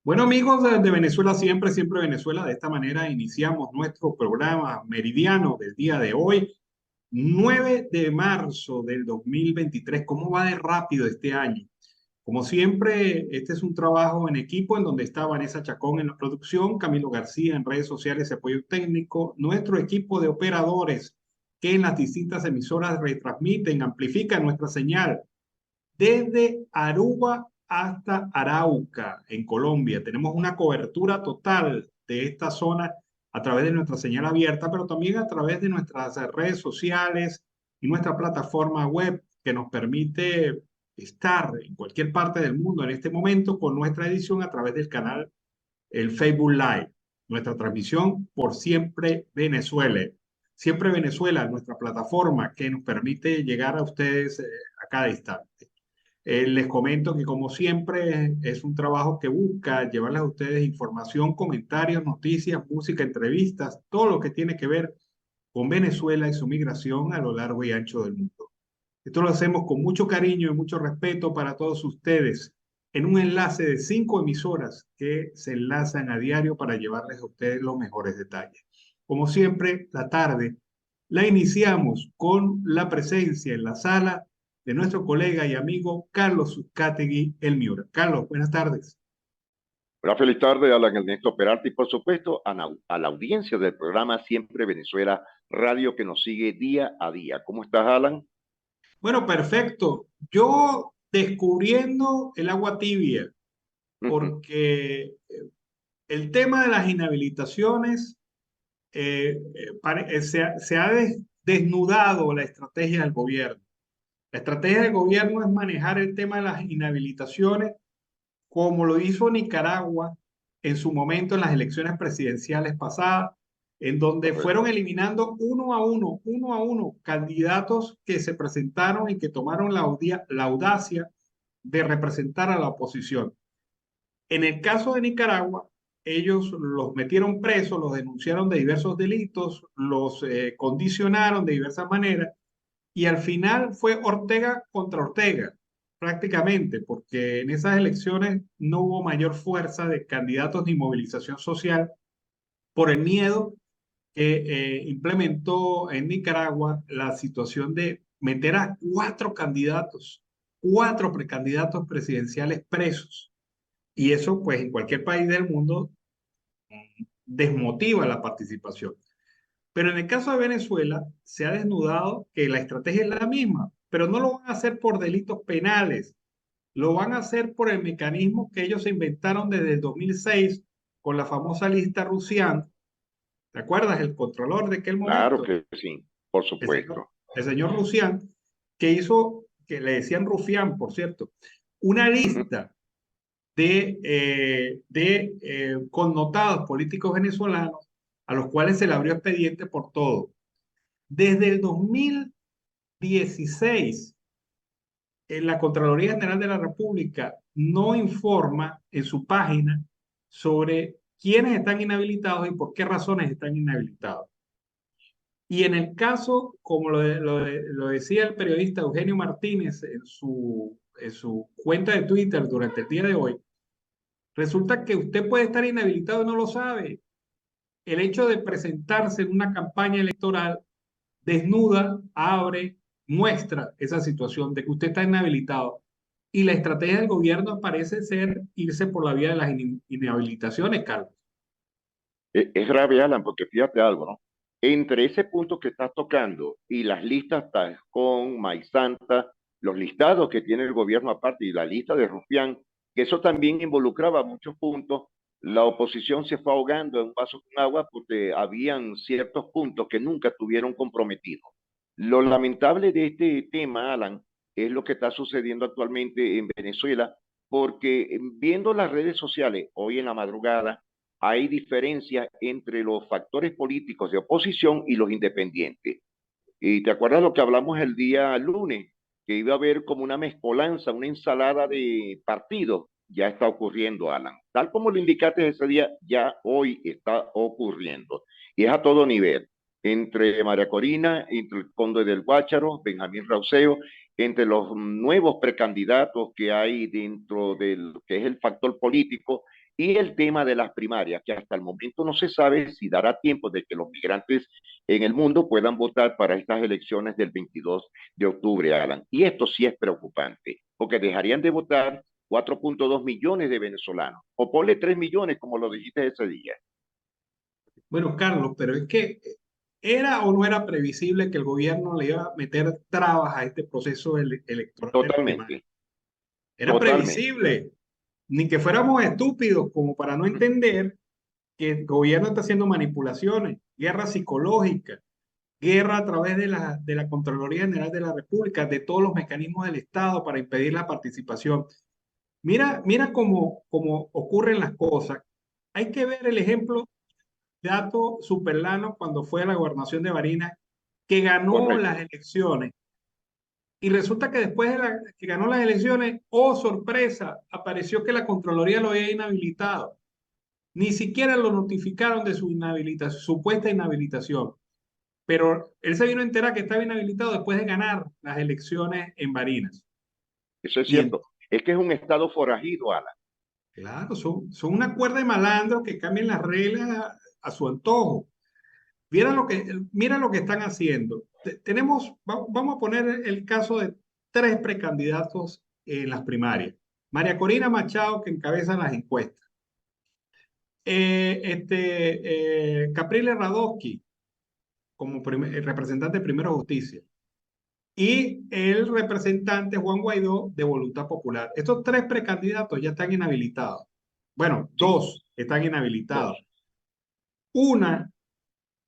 Bueno, amigos de Venezuela siempre, siempre Venezuela. De esta manera iniciamos nuestro programa meridiano del día de hoy, 9 de marzo del 2023. ¿Cómo va de rápido este año? Como siempre, este es un trabajo en equipo en donde está Vanessa Chacón en la producción, Camilo García en redes sociales y apoyo técnico, nuestro equipo de operadores que en las distintas emisoras retransmiten, amplifican nuestra señal desde Aruba hasta Arauca, en Colombia. Tenemos una cobertura total de esta zona a través de nuestra señal abierta, pero también a través de nuestras redes sociales y nuestra plataforma web que nos permite estar en cualquier parte del mundo en este momento con nuestra edición a través del canal el Facebook Live, nuestra transmisión por Siempre Venezuela. Siempre Venezuela, nuestra plataforma que nos permite llegar a ustedes a cada instante. Les comento que como siempre es un trabajo que busca llevarles a ustedes información, comentarios, noticias, música, entrevistas, todo lo que tiene que ver con Venezuela y su migración a lo largo y ancho del mundo. Esto lo hacemos con mucho cariño y mucho respeto para todos ustedes en un enlace de 5 emisoras que se enlazan a diario para llevarles a ustedes los mejores detalles. Como siempre, la tarde la iniciamos con la presencia en la sala de nuestro colega y amigo Carlos Uzcategui El Miura. Carlos, buenas tardes. Una feliz tarde, Alan Ernesto Peralta, y por supuesto a la audiencia del programa Siempre Venezuela Radio que nos sigue día a día. ¿Cómo estás, Alan? Bueno, perfecto. Yo descubriendo el agua tibia, porque el tema de las inhabilitaciones se ha desnudado la estrategia del gobierno. La estrategia del gobierno es manejar el tema de las inhabilitaciones como lo hizo Nicaragua en su momento en las elecciones presidenciales pasadas, en donde fueron Correcto. eliminando uno a uno, candidatos que se presentaron y que tomaron la audacia de representar a la oposición. En el caso de Nicaragua, ellos los metieron presos, los denunciaron de diversos delitos, los condicionaron de diversas maneras y al final fue Ortega contra Ortega, prácticamente, porque en esas elecciones no hubo mayor fuerza de candidatos ni movilización social por el miedo que implementó en Nicaragua la situación de meter a 4 candidatos, 4 precandidatos presidenciales presos. Y eso, pues, en cualquier país del mundo desmotiva la participación. Pero en el caso de Venezuela, se ha desnudado que la estrategia es la misma, pero no lo van a hacer por delitos penales, lo van a hacer por el mecanismo que ellos se inventaron desde el 2006 con la famosa lista Rusián. ¿Te acuerdas? El controlador de aquel Claro momento, que sí, por el señor, supuesto. el señor Rusián, que hizo, que le decían Rufián, por cierto, una lista de connotados políticos venezolanos a los cuales se le abrió expediente por todo. Desde el 2016, la Contraloría General de la República no informa en su página sobre quiénes están inhabilitados y por qué razones están inhabilitados. Y en el caso, como lo decía el periodista Eugenio Martínez en su cuenta de Twitter durante el día de hoy, resulta que usted puede estar inhabilitado y no lo sabe. El hecho de presentarse en una campaña electoral desnuda, abre, muestra esa situación de que usted está inhabilitado. Y la estrategia del gobierno parece ser irse por la vía de las inhabilitaciones, Carlos. Es grave, Alan, porque fíjate algo, ¿no? Entre ese punto que estás tocando y las listas con Maizanta, los listados que tiene el gobierno aparte y la lista de Rufián, que eso también involucraba muchos puntos, la oposición se fue ahogando en un vaso con agua porque habían ciertos puntos que nunca estuvieron comprometidos. Lo lamentable de este tema, Alan, es lo que está sucediendo actualmente en Venezuela, porque viendo las redes sociales hoy en la madrugada, hay diferencias entre los factores políticos de oposición y los independientes. Y te acuerdas lo que hablamos el día lunes, que iba a haber como una mezcolanza, una ensalada de partidos. Ya está ocurriendo, Alan. Tal como lo indicaste ese día, ya hoy está ocurriendo. Y es a todo nivel. Entre María Corina, entre el Conde del Guácharo, Benjamín Rauseo, entre los nuevos precandidatos que hay dentro del que es el factor político, Y el tema de las primarias, que hasta el momento no se sabe si dará tiempo de que los migrantes en el mundo puedan votar para estas elecciones del 22 de octubre, Alan. Y esto sí es preocupante, porque dejarían de votar 4.2 millones de venezolanos, o ponle 3 millones, como lo dijiste ese día. Bueno, Carlos, pero es que ¿era o no era previsible que el gobierno le iba a meter trabas a este proceso electoral de las primarias? Totalmente, Era totalmente. previsible, ni que fuéramos estúpidos como para no entender que el gobierno está haciendo manipulaciones, guerra psicológica, guerra a través de la Contraloría General de la República, de todos los mecanismos del Estado para impedir la participación. Mira cómo ocurren las cosas. Hay que ver el ejemplo de Dato Superlano cuando fue a la gobernación de Barinas, que ganó las Correcto. elecciones. Y resulta que después de que ganó las elecciones, oh sorpresa, apareció que la Contraloría lo había inhabilitado. Ni siquiera lo notificaron de su inhabilitación, supuesta inhabilitación. Pero él se vino a enterar que estaba inhabilitado después de ganar las elecciones en Barinas. Eso es Y en, cierto. Es que es un estado forajido, Alan. claro, son una cuerda de malandros que cambian las reglas a su antojo. Mira lo que están haciendo. Vamos a poner el caso de tres precandidatos en las primarias. María Corina Machado, que encabeza las encuestas. Capriles Radowski, como representante de Primero Justicia. Y el representante Juan Guaidó de Voluntad Popular. Estos tres precandidatos ya están inhabilitados. Bueno, Sí, dos están inhabilitados. dos. Una,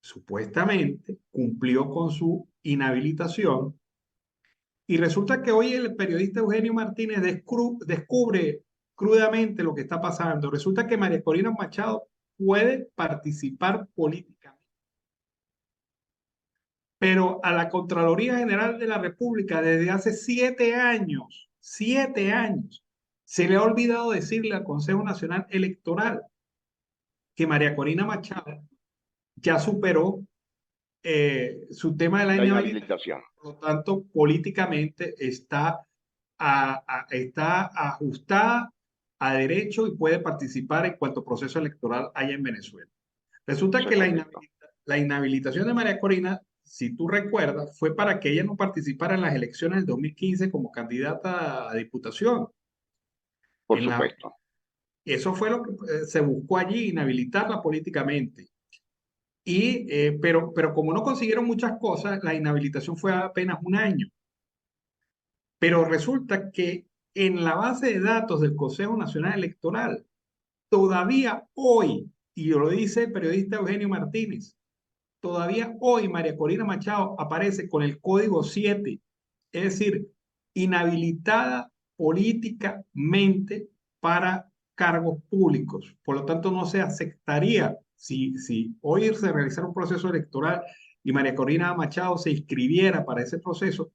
supuestamente, cumplió con su inhabilitación y resulta que hoy el periodista Eugenio Martínez descubre crudamente lo que está pasando. Resulta que María Corina Machado puede participar políticamente, pero a la Contraloría General de la República desde hace 7 años, se le ha olvidado decirle al Consejo Nacional Electoral que María Corina Machado ya superó su tema de la La inhabilitación, inhabilitación. por lo tanto, políticamente está ajustada a derecho y puede participar en cuanto proceso electoral haya en Venezuela. Resulta Eso es que correcto. la inhabilitación de María Corina, si tú recuerdas, fue para que ella no participara en las elecciones del 2015 como candidata a diputación. Por En la, supuesto. eso fue lo que se buscó allí, inhabilitarla políticamente. Pero como no consiguieron muchas cosas, la inhabilitación fue apenas un año. Pero resulta que en la base de datos del Consejo Nacional Electoral, todavía hoy, y lo dice el periodista Eugenio Martínez, todavía hoy María Corina Machado aparece con el código 7, es decir, inhabilitada políticamente para cargos públicos. Por lo tanto, no se aceptaría si hoy se realizara un proceso electoral y María Corina Machado se inscribiera para ese proceso,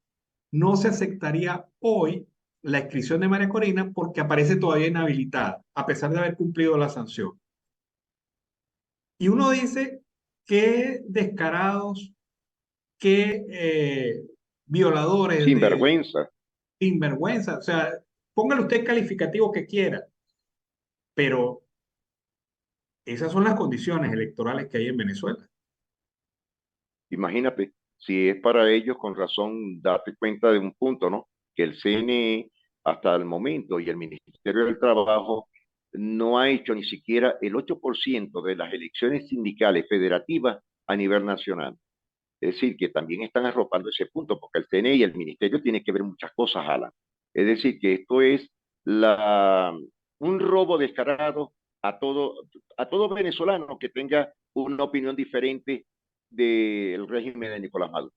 no se aceptaría hoy la inscripción de María Corina porque aparece todavía inhabilitada, a pesar de haber cumplido la sanción. Y uno dice, qué descarados, qué violadores Sin de vergüenza. sinvergüenza. O sea, póngale usted el calificativo que quiera, pero esas son las condiciones electorales que hay en Venezuela. Imagínate, si es para ellos, con razón, date cuenta de un punto, ¿no? Que el CNE hasta el momento y el Ministerio del Trabajo no ha hecho ni siquiera el 8% de las elecciones sindicales federativas a nivel nacional. Es decir, que también están arropando ese punto, porque el CNE y el Ministerio tienen que ver muchas cosas, Alan. Es decir, que esto es la, un robo descarado a todo venezolano que tenga una opinión diferente del régimen de Nicolás Maduro.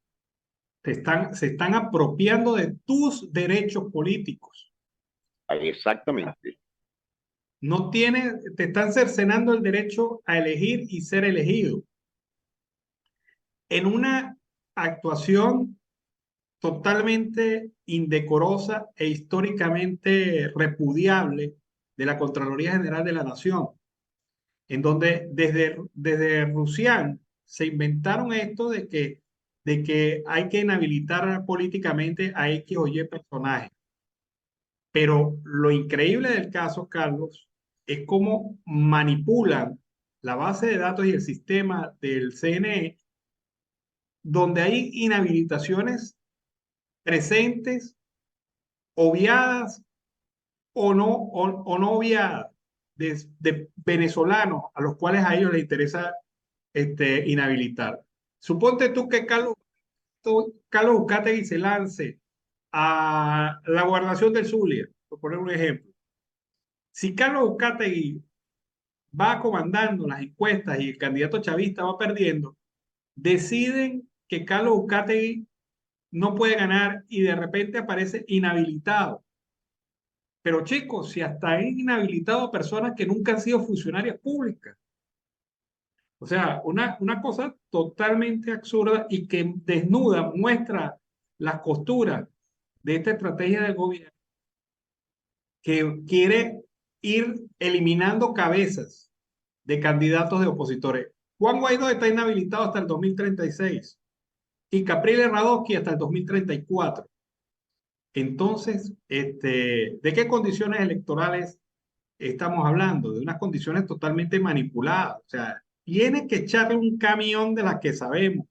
Se están apropiando de tus derechos políticos. Exactamente. Te están cercenando el derecho a elegir y ser elegido. En una actuación totalmente indecorosa e históricamente repudiable de la Contraloría General de la Nación, en donde desde Rusián se inventaron esto de que hay que inhabilitar políticamente a X o Y personajes. Pero lo increíble del caso, Carlos, es cómo manipulan la base de datos y el sistema del CNE, donde hay inhabilitaciones presentes, obviadas o no obviadas, de venezolanos a los cuales a ellos les interesa inhabilitar. Suponte tú que Carlos Uzcategui se lance a la gobernación del Zulia, por poner un ejemplo. Si Carlos Uzcategui va comandando las encuestas y el candidato chavista va perdiendo, deciden que Carlos Uzcategui no puede ganar y de repente aparece inhabilitado. Pero chicos, si hasta han inhabilitado a personas que nunca han sido funcionarias públicas. O sea, una cosa totalmente absurda y que desnuda, muestra las costuras de esta estrategia del gobierno que quiere ir eliminando cabezas de candidatos de opositores. Juan Guaidó está inhabilitado hasta el 2036 y Capriles Radosky hasta el 2034. Entonces, ¿de qué condiciones electorales estamos hablando? De unas condiciones totalmente manipuladas. O sea, tiene que echarle un camión de las que sabemos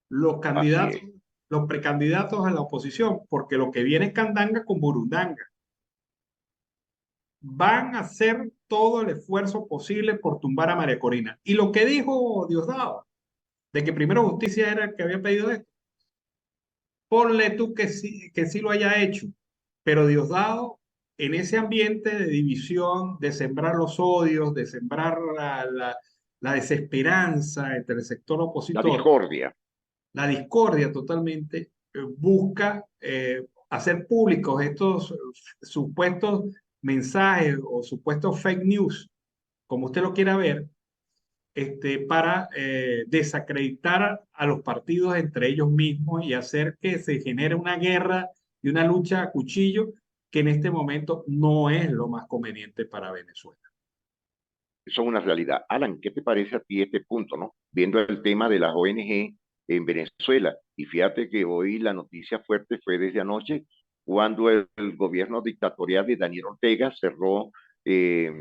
los Así candidatos, es. los precandidatos a la oposición, porque lo que viene es candanga con burundanga. Van a hacer todo el esfuerzo posible por tumbar a María Corina. Y lo que dijo Diosdado, de que primero Justicia era el que había pedido esto, ponle tú que sí lo haya hecho, pero Diosdado, en ese ambiente de división, de sembrar los odios, de sembrar la desesperanza entre el sector La opositor, discordia. la discordia totalmente, busca hacer públicos estos supuestos mensajes o supuestos fake news, como usted lo quiera ver, para desacreditar a los partidos entre ellos mismos y hacer que se genere una guerra y una lucha a cuchillo que en este momento no es lo más conveniente para Venezuela. Eso es una realidad. Alan, ¿qué te parece a ti este punto, no? Viendo el tema de las ONG en Venezuela. Y fíjate que hoy la noticia fuerte fue desde anoche, cuando el gobierno dictatorial de Daniel Ortega cerró eh,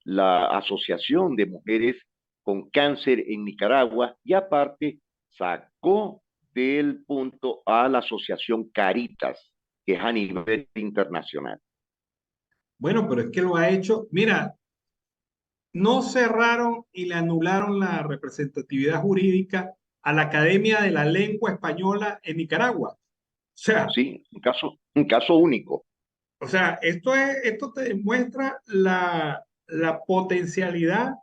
la Asociación de Mujeres con Cáncer en Nicaragua y aparte sacó del punto a la Asociación Caritas, que es a nivel internacional. Bueno, pero es que lo ha hecho, mira, no cerraron y le anularon la representatividad jurídica a la Academia de la Lengua Española en Nicaragua. Sí, un caso único. O sea, esto te demuestra la potencialidad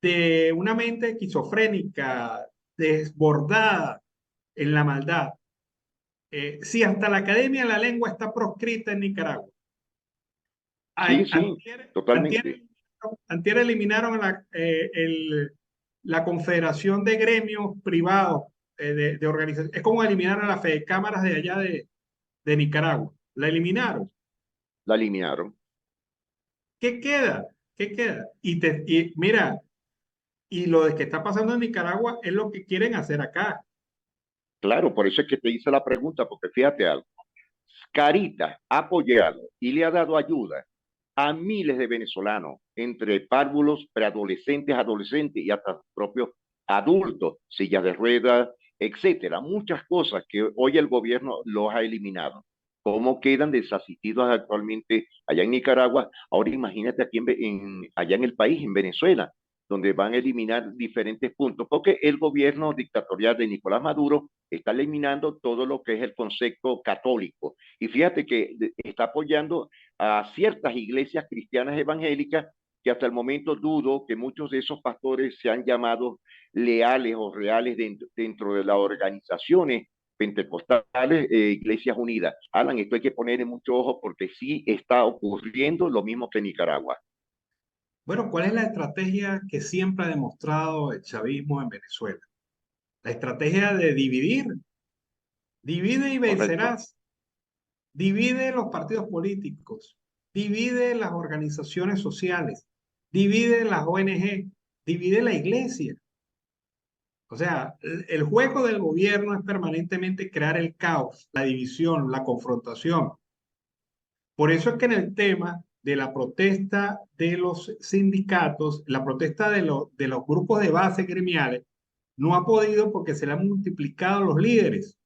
de una mente esquizofrénica, desbordada en la maldad. Si hasta la Academia de la Lengua está proscrita en Nicaragua, Sí, sí, antier, totalmente. antier eliminaron la Confederación de Gremios Privados de organizaciones. Es como eliminar a la Fede Cámaras de allá de Nicaragua. La eliminaron. La eliminaron. ¿Qué queda? ¿Qué queda? Y mira, y lo de que está pasando en Nicaragua es lo que quieren hacer acá. Claro, por eso es que te hice la pregunta, porque fíjate algo. Caritas ha apoyado y le ha dado ayuda a miles de venezolanos, entre párvulos, preadolescentes, adolescentes y hasta propios adultos, sillas de ruedas, etcétera. Muchas cosas que hoy el gobierno los ha eliminado. ¿Cómo quedan desasistidos actualmente allá en Nicaragua? Ahora imagínate aquí allá en el país, en Venezuela, donde van a eliminar diferentes puntos, porque el gobierno dictatorial de Nicolás Maduro está eliminando todo lo que es el concepto católico. Y fíjate que está apoyando a ciertas iglesias cristianas evangélicas que hasta el momento dudo que muchos de esos pastores sean llamados leales o reales dentro de las organizaciones pentecostales, Iglesias Unidas. Alan, esto hay que ponerle mucho ojo porque sí está ocurriendo lo mismo que en Nicaragua. Bueno, ¿cuál es la estrategia que siempre ha demostrado el chavismo en Venezuela? La estrategia de dividir. Divide y Correcto. vencerás. Divide los partidos políticos. Divide las organizaciones sociales. Divide las ONG. Divide la iglesia. O sea, el juego del gobierno es permanentemente crear el caos, la división, la confrontación. Por eso es que en el tema de la protesta de los sindicatos, la protesta de los grupos de base gremiales, no ha podido porque se le han multiplicado los líderes.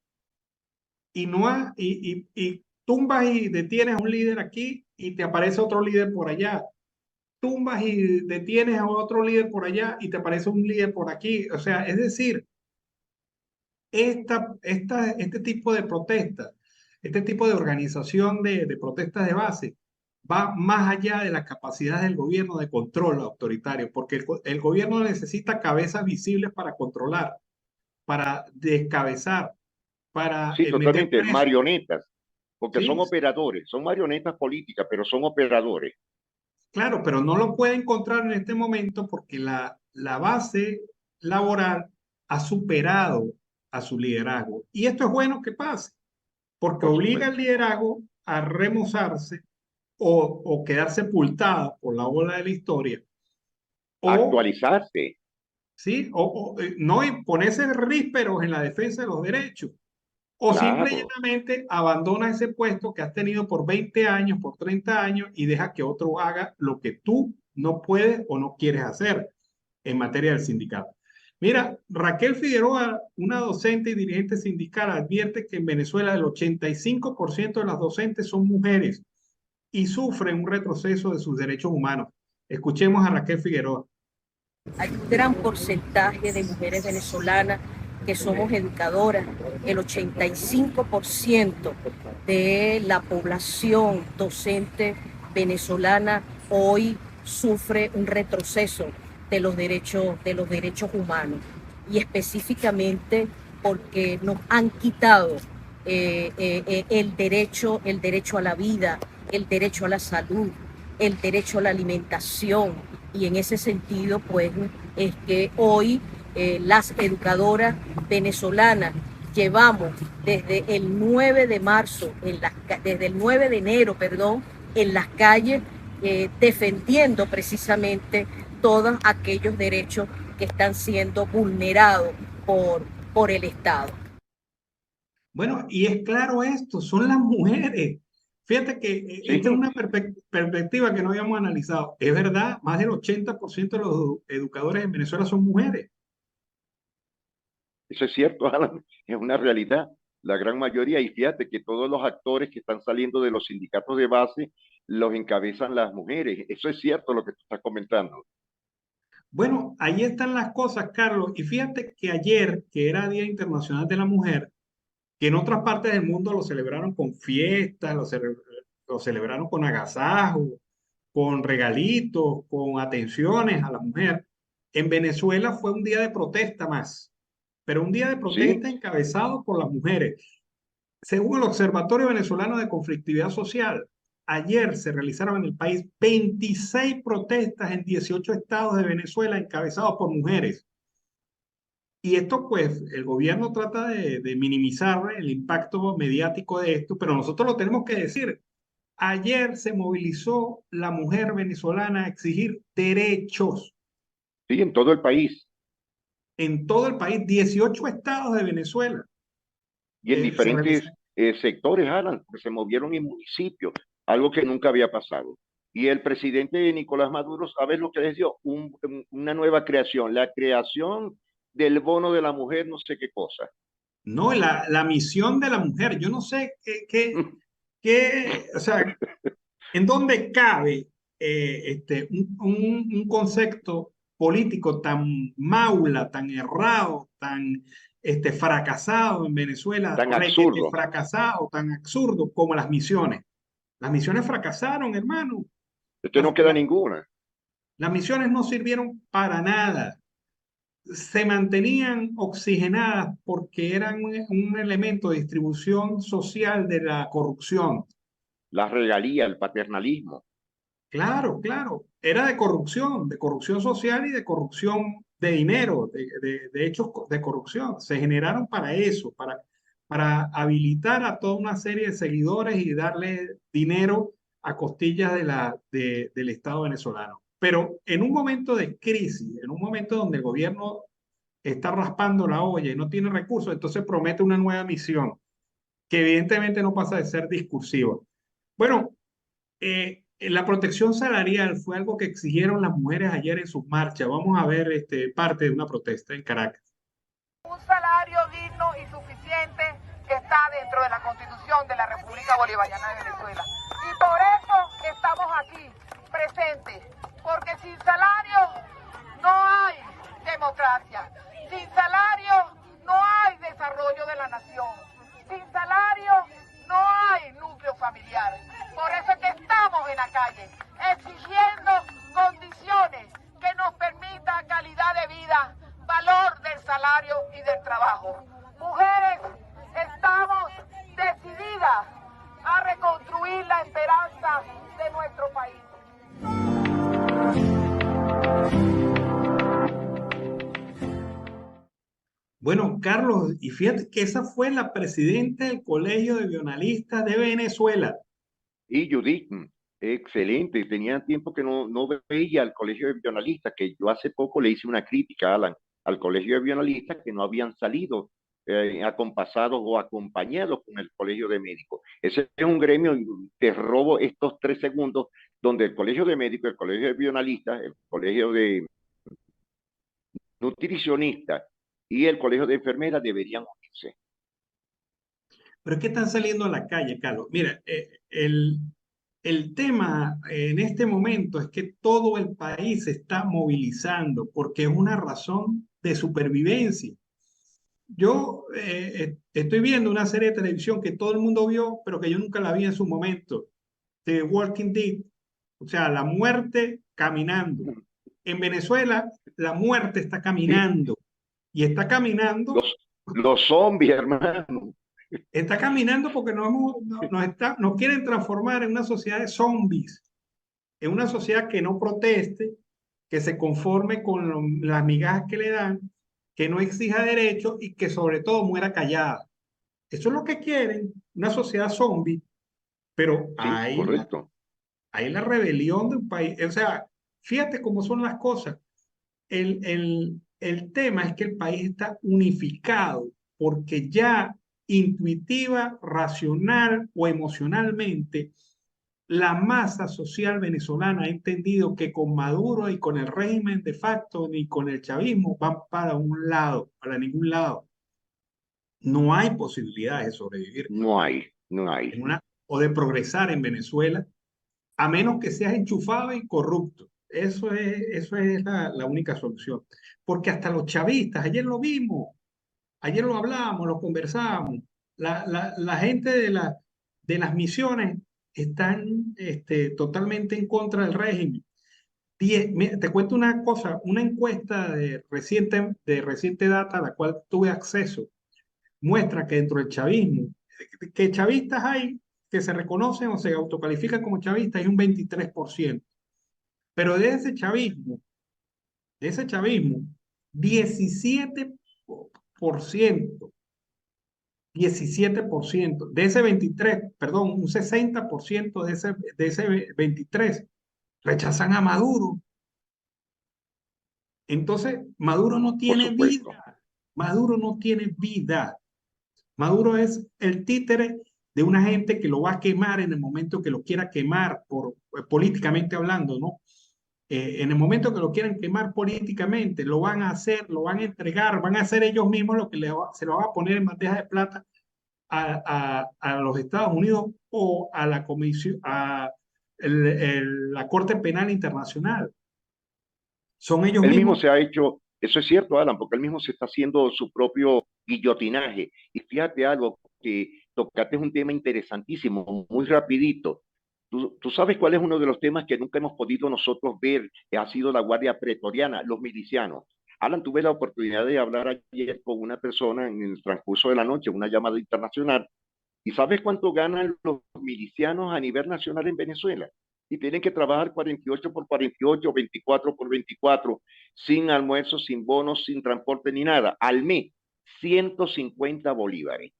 Y, no ha, y tumbas y detienes a un líder aquí y te aparece otro líder por allá. Tumbas y detienes a otro líder por allá y te aparece un líder por aquí. O sea, es decir, este tipo de protestas, este tipo de organización de protestas de base, va más allá de la capacidad del gobierno de control autoritario, porque el gobierno necesita cabezas visibles para controlar, para descabezar, para Sí, meter totalmente, preso, marionetas, porque son ¿sí? operadores, son marionetas políticas, pero son operadores. Claro, pero no lo puede encontrar en este momento porque la base laboral ha superado a su liderazgo. Y esto es bueno que pase, porque Por obliga al supuesto. liderazgo a remozarse o quedar sepultada por la ola de la historia, o, Actualizarse, ¿sí? No y ponerse rísperos en la defensa de los derechos, o simple y claro. llanamente abandona ese puesto que has tenido por 20 años, por 30 años y deja que otro haga lo que tú no puedes o no quieres hacer en materia del sindicato. Mira, Raquel Figueroa, una docente y dirigente sindical, advierte que en Venezuela el 85% de las docentes son mujeres y sufren un retroceso de sus derechos humanos. Escuchemos a Raquel Figueroa. Hay un gran porcentaje de mujeres venezolanas que somos educadoras. El 85% de la población docente venezolana hoy sufre un retroceso de los derechos humanos, y específicamente porque nos han quitado el derecho a la vida, el derecho a la salud, el derecho a la alimentación. Y en ese sentido, pues, es que hoy las educadoras venezolanas llevamos desde el 9 de marzo, desde el 9 de enero, perdón, en las calles, defendiendo precisamente todos aquellos derechos que están siendo vulnerados por el Estado. Bueno, y es claro esto, son las mujeres. Fíjate que esta es Sí, una perspectiva que no habíamos analizado. Es verdad, más del 80% de los educadores en Venezuela son mujeres. eso es cierto, Alan, es una realidad. La gran mayoría, y fíjate que todos los actores que están saliendo de los sindicatos de base los encabezan las mujeres. Eso es cierto lo que tú estás comentando. Bueno, ahí están las cosas, Carlos. Y fíjate que ayer, que era Día Internacional de la Mujer, que en otras partes del mundo lo celebraron con fiestas, lo celebraron con agasajo, con regalitos, con atenciones a la mujer. En Venezuela fue un día de protesta más, pero un día de protesta Sí, encabezado por las mujeres. Según el Observatorio Venezolano de Conflictividad Social, ayer se realizaron en el país 26 protestas en 18 estados de Venezuela encabezados por mujeres. Y esto, pues, el gobierno trata de minimizar el impacto mediático de esto, pero nosotros lo tenemos que decir. Ayer se movilizó la mujer venezolana a exigir derechos sí, en todo el país en todo el país, 18 estados de Venezuela. y en Se diferentes realizaron. sectores, Alan, que se movieron en municipios, algo que nunca había pasado. Y el presidente Nicolás Maduro, ¿sabes lo que les dio? Una nueva creación, la creación del bono de la mujer, no sé qué cosa. No, la misión de la mujer, yo no sé o sea, en dónde cabe un concepto político tan maula, tan errado, tan fracasado en Venezuela, Tan requete absurdo. fracasado, tan absurdo como las misiones. Las misiones fracasaron, hermano. Es que Las, no queda las- ninguna. las misiones no sirvieron para nada. Se mantenían oxigenadas porque eran un elemento de distribución social de la corrupción. La regalía, el paternalismo. Claro, claro. Era de corrupción social y de corrupción de dinero, de hechos de corrupción. Se generaron para eso, para habilitar a toda una serie de seguidores y darle dinero a costillas del Estado venezolano. Pero en un momento de crisis, en un momento donde el gobierno está raspando la olla y no tiene recursos, entonces promete una nueva misión que evidentemente no pasa de ser discursiva. Bueno, La protección salarial fue algo que exigieron las mujeres ayer en sus marchas. Vamos a ver parte de una protesta en Caracas. Un salario digno y suficiente está dentro de la Constitución de la República Bolivariana de Venezuela. Y por eso estamos aquí presentes, porque sin salario no hay democracia, sin salario no hay desarrollo de la nación, sin salario no hay núcleo familiar. Por eso es que estamos en la calle, exigiendo condiciones que nos permitan calidad de vida, valor del salario y del trabajo. Mujeres, estamos decididas a reconstruir la esperanza de nuestro país. Bueno, Carlos, y fíjate que esa fue la presidenta del Colegio de Bionalistas de Venezuela. Y Judith, excelente. Tenía tiempo que no veía al Colegio de Bionalistas, que yo hace poco le hice una crítica, Alan, al Colegio de Bionalistas, que no habían salido acompasados o acompañados con el Colegio de Médicos. Ese es un gremio, y te robo estos 3 segundos, donde el Colegio de Médicos, el Colegio de Bionalistas, el Colegio de Nutricionistas y el Colegio de Enfermeras deberían unirse. Pero es que están saliendo a la calle, Carlos. Mira, el tema en este momento es que todo el país se está movilizando porque es una razón de supervivencia. Yo estoy viendo una serie de televisión que todo el mundo vio, pero que yo nunca la vi en su momento, The Walking Dead, o sea, la muerte caminando. En Venezuela, la muerte está caminando y está caminando. Los zombies, hermano. Está caminando porque nos quieren transformar en una sociedad de zombies, en una sociedad que no proteste, que se conforme con las migajas que le dan, que no exija derechos y que sobre todo muera callada. Eso es lo que quieren, una sociedad zombie, pero Sí, correcto. hay la rebelión de un país. O sea, fíjate cómo son las cosas. El tema es que el país está unificado porque ya intuitiva, racional o emocionalmente, la masa social venezolana ha entendido que con Maduro y con el régimen de facto ni con el chavismo van para un lado, para ningún lado. No hay posibilidades de sobrevivir No hay. o de progresar en Venezuela, a menos que seas enchufado y corrupto. Eso es la única solución. Porque hasta los chavistas, ayer lo vimos, ayer lo hablábamos, lo conversábamos. La gente de las misiones están totalmente en contra del régimen. Te cuento una cosa, una encuesta de reciente data a la cual tuve acceso, muestra que dentro del chavismo, que chavistas hay que se reconocen o se autocalifican como chavistas, hay un 23%. Pero de ese chavismo, 17%, 17%, de ese 23, perdón, un 60% de ese 23 rechazan a Maduro. Entonces, Maduro no tiene vida. Maduro no tiene vida. Maduro es el títere de una gente que lo va a quemar en el momento que lo quiera quemar, políticamente hablando, ¿no? En el momento que lo quieran quemar políticamente, lo van a hacer, lo van a entregar, van a hacer ellos mismos lo que se lo van a poner en bandeja de plata a los Estados Unidos o a la comisión, la Corte Penal Internacional. Son ellos Él mismo mismos. se ha hecho, eso es cierto, Alan, porque él mismo se está haciendo su propio guillotinaje. Y fíjate algo, que tocaste un tema interesantísimo, muy rapidito. Tú sabes cuál es uno de los temas que nunca hemos podido nosotros ver, que ha sido la Guardia Pretoriana, los milicianos. Alan, tuve la oportunidad de hablar ayer con una persona en el transcurso de la noche, una llamada internacional, ¿y sabes cuánto ganan los milicianos a nivel nacional en Venezuela? Y tienen que trabajar 48 por 48, 24 por 24, sin almuerzo, sin bonos, sin transporte ni nada. Al mes, 150 bolívares.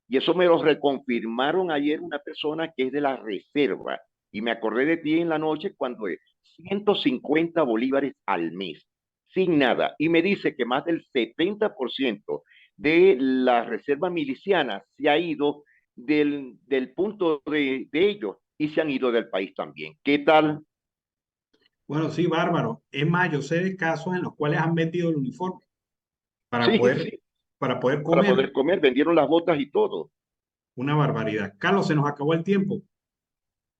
Y eso me lo reconfirmaron ayer una persona que es de la reserva. Y me acordé de ti en la noche cuando es 150 bolívares al mes, sin nada. Y me dice que más del 70% de la reserva miliciana se ha ido del punto de ellos y se han ido del país también. ¿Qué tal? Bueno, sí, bárbaro. Es más, yo sé de casos en los cuales han vendido el uniforme para Sí, poder, sí, para poder para comer. poder comer, vendieron las botas y todo. Una barbaridad. Carlos, se nos acabó el tiempo.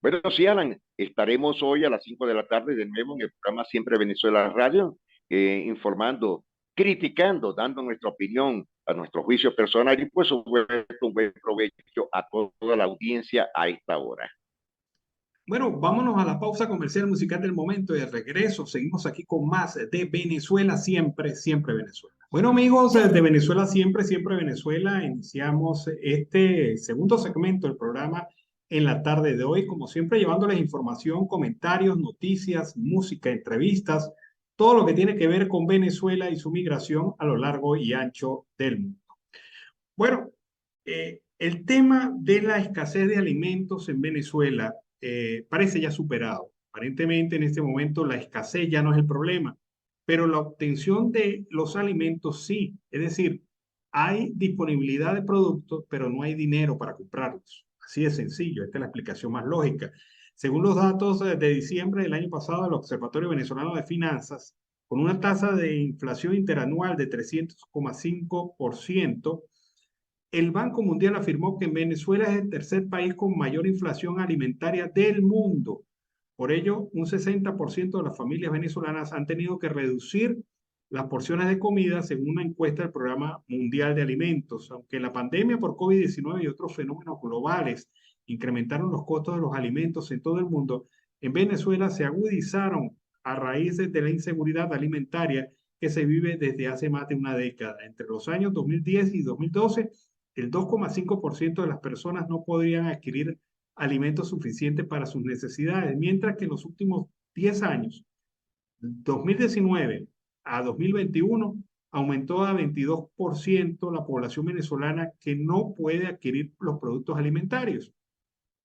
Bueno, sí, Alan, estaremos hoy a las 5 de la tarde de nuevo en el programa Siempre Venezuela Radio, informando, criticando, dando nuestra opinión a nuestro juicio personal y pues un buen provecho a toda la audiencia a esta hora. Bueno, vámonos a la pausa comercial musical del momento y de regreso seguimos aquí con más de Venezuela siempre, siempre Venezuela. Bueno, amigos de Venezuela siempre, siempre Venezuela, iniciamos este segundo segmento del programa en la tarde de hoy, como siempre llevándoles información, comentarios, noticias, música, entrevistas, todo lo que tiene que ver con Venezuela y su migración a lo largo y ancho del mundo. Bueno, el tema de la escasez de alimentos en Venezuela parece ya superado. Aparentemente en este momento la escasez ya no es el problema, pero la obtención de los alimentos sí. Es decir, hay disponibilidad de productos, pero no hay dinero para comprarlos. Así de sencillo, esta es la explicación más lógica. Según los datos de diciembre del año pasado del Observatorio Venezolano de Finanzas, con una tasa de inflación interanual de 300,5%, el Banco Mundial afirmó que Venezuela es el tercer país con mayor inflación alimentaria del mundo. Por ello, un 60% de las familias venezolanas han tenido que reducir las porciones de comida según una encuesta del Programa Mundial de Alimentos. Aunque la pandemia por COVID-19 y otros fenómenos globales incrementaron los costos de los alimentos en todo el mundo, en Venezuela se agudizaron a raíz de la inseguridad alimentaria que se vive desde hace más de una década. Entre los años 2010 y 2012, el 2,5% de las personas no podrían adquirir alimentos suficientes para sus necesidades, mientras que en los últimos 10 años, 2019 a 2021, aumentó a 22% la población venezolana que no puede adquirir los productos alimentarios.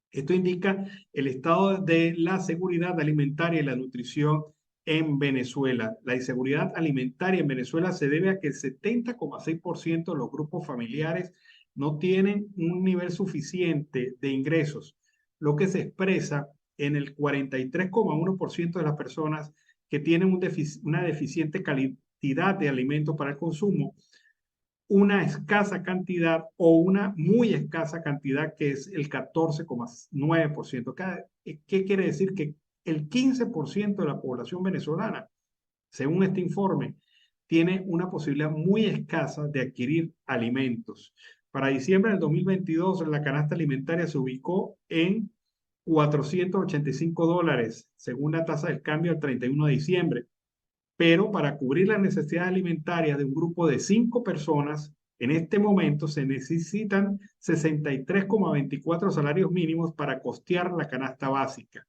Esto indica el estado de la seguridad alimentaria y la nutrición en Venezuela. La inseguridad alimentaria en Venezuela se debe a que el 70,6% de los grupos familiares no tienen un nivel suficiente de ingresos, lo que se expresa en el 43,1% de las personas que tienen una deficiente cantidad de alimentos para el consumo, una escasa cantidad o una muy escasa cantidad que es el 14,9%. ¿Qué quiere decir? Que el 15% de la población venezolana, según este informe, tiene una posibilidad muy escasa de adquirir alimentos. Para diciembre del 2022, la canasta alimentaria se ubicó en $485, según la tasa del cambio al 31 de diciembre. Pero para cubrir las necesidades alimentarias de un grupo de 5 personas, en este momento se necesitan 63,24 salarios mínimos para costear la canasta básica.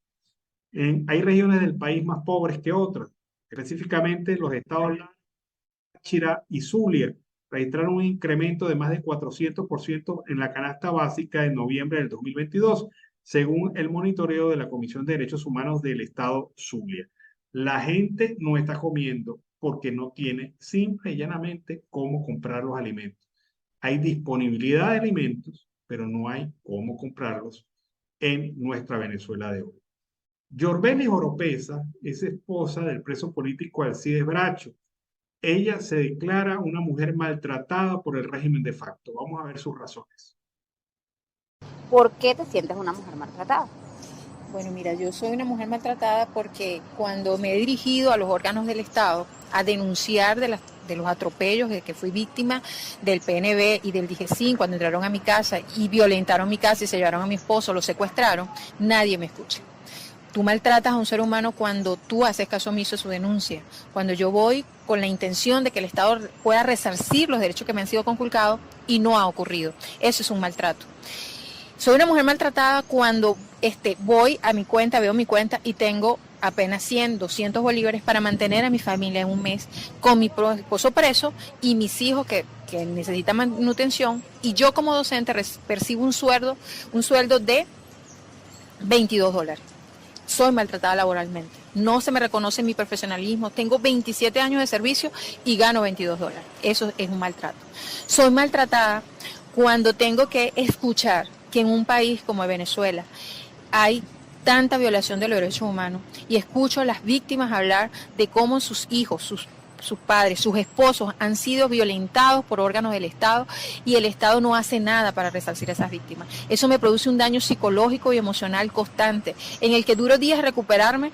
Hay regiones del país más pobres que otras, específicamente los estados Táchira y Zulia registraron un incremento de más de 400% en la canasta básica en noviembre del 2022, según el monitoreo de la Comisión de Derechos Humanos del estado Zulia. La gente no está comiendo porque no tiene simple y llanamente cómo comprar los alimentos. Hay disponibilidad de alimentos, pero no hay cómo comprarlos en nuestra Venezuela de hoy. Yorbelis Oropesa es esposa del preso político Alcides Bracho. Ella se declara una mujer maltratada por el régimen de facto. Vamos a ver sus razones. ¿Por qué te sientes una mujer maltratada? Bueno, mira, yo soy una mujer maltratada porque cuando me he dirigido a los órganos del Estado a denunciar de los atropellos de que fui víctima del PNV y del DGCIN cuando entraron a mi casa y violentaron mi casa y se llevaron a mi esposo, lo secuestraron, nadie me escucha. Tú maltratas a un ser humano cuando tú haces caso omiso de su denuncia. Cuando yo voy con la intención de que el Estado pueda resarcir los derechos que me han sido conculcados y no ha ocurrido. Eso es un maltrato. Soy una mujer maltratada cuando voy a mi cuenta, veo mi cuenta y tengo apenas 100, 200 bolívares para mantener a mi familia en un mes con mi esposo preso y mis hijos que necesitan manutención, y yo como docente percibo un sueldo de $22. Soy maltratada laboralmente. No se me reconoce mi profesionalismo. Tengo 27 años de servicio y gano $22. Eso es un maltrato. Soy maltratada cuando tengo que escuchar que en un país como Venezuela hay tanta violación de los derechos humanos y escucho a las víctimas hablar de cómo sus hijos, sus padres, sus esposos han sido violentados por órganos del Estado y el Estado no hace nada para resarcir a esas víctimas. Eso me produce un daño psicológico y emocional constante, en el que duro días recuperarme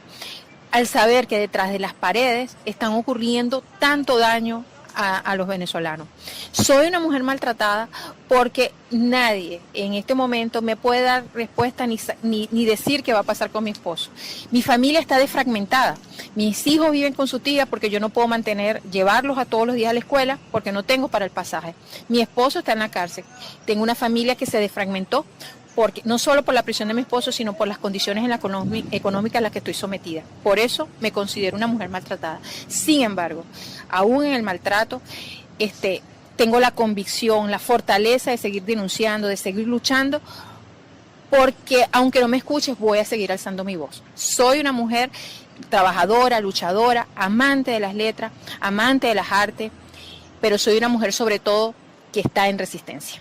al saber que detrás de las paredes están ocurriendo tanto daño a los venezolanos. Soy una mujer maltratada porque nadie en este momento me puede dar respuesta ni decir qué va a pasar con mi esposo. Mi familia está desfragmentada. Mis hijos viven con su tía porque yo no puedo llevarlos a todos los días a la escuela porque no tengo para el pasaje. Mi esposo está en la cárcel. Tengo una familia que se desfragmentó porque no solo por la prisión de mi esposo, sino por las condiciones económicas a las que estoy sometida. Por eso me considero una mujer maltratada. Sin embargo, aún en el maltrato, tengo la convicción, la fortaleza de seguir denunciando, de seguir luchando, porque aunque no me escuches, voy a seguir alzando mi voz. Soy una mujer trabajadora, luchadora, amante de las letras, amante de las artes, pero soy una mujer sobre todo que está en resistencia.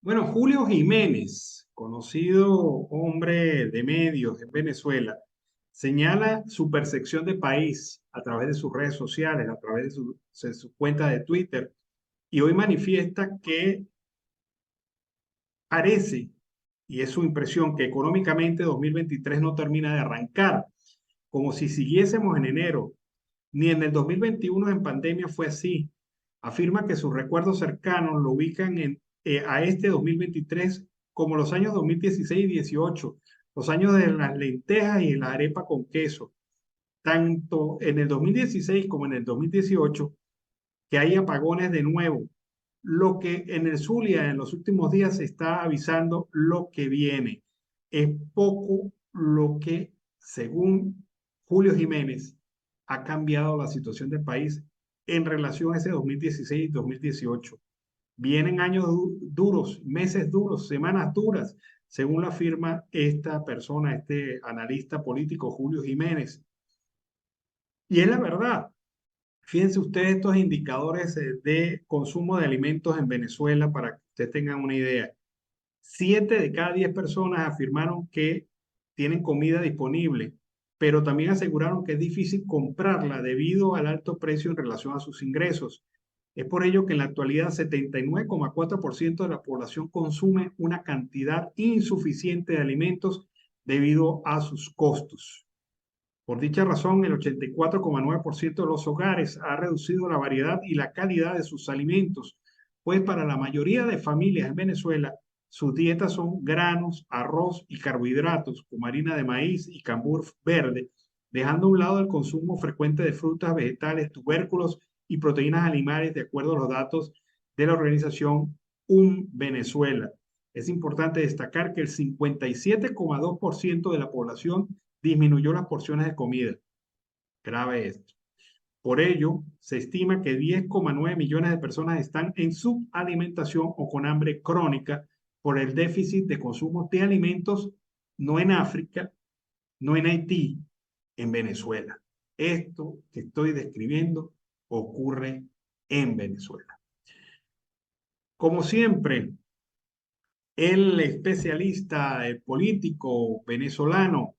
Bueno, Julio Jiménez, conocido hombre de medios en Venezuela, señala su percepción de país a través de sus redes sociales, a través de su cuenta de Twitter, y hoy manifiesta que parece, y es su impresión, que económicamente 2023 no termina de arrancar, como si siguiésemos en enero. Ni en el 2021 en pandemia fue así. Afirma que sus recuerdos cercanos lo ubican a este 2023 como los años 2016 y 18, los años de las lentejas y la arepa con queso. Tanto en el 2016 como en el 2018, que hay apagones de nuevo. Lo que en el Zulia en los últimos días se está avisando lo que viene. Es poco lo que, según Julio Jiménez, ha cambiado la situación del país en relación a ese 2016 y 2018. Vienen años duros, meses duros, semanas duras, según lo afirma esta persona, este analista político Julio Jiménez. Y es la verdad. Fíjense ustedes estos indicadores de consumo de alimentos en Venezuela para que ustedes tengan una idea. 7 de cada 10 personas afirmaron que tienen comida disponible, pero también aseguraron que es difícil comprarla debido al alto precio en relación a sus ingresos. Es por ello que en la actualidad 79,4% de la población consume una cantidad insuficiente de alimentos debido a sus costos. Por dicha razón, el 84,9% de los hogares ha reducido la variedad y la calidad de sus alimentos, pues para la mayoría de familias en Venezuela, sus dietas son granos, arroz y carbohidratos, como harina de maíz y cambur verde, dejando a un lado el consumo frecuente de frutas, vegetales, tubérculos y proteínas animales, de acuerdo a los datos de la organización Venezuela. Es importante destacar que el 57,2% de la población disminuyó las porciones de comida. Grave esto. Por ello, se estima que 10,9 millones de personas están en subalimentación o con hambre crónica por el déficit de consumo de alimentos, no en África, no en Haití, en Venezuela. Esto que estoy describiendo ocurre en Venezuela. Como siempre, el especialista político venezolano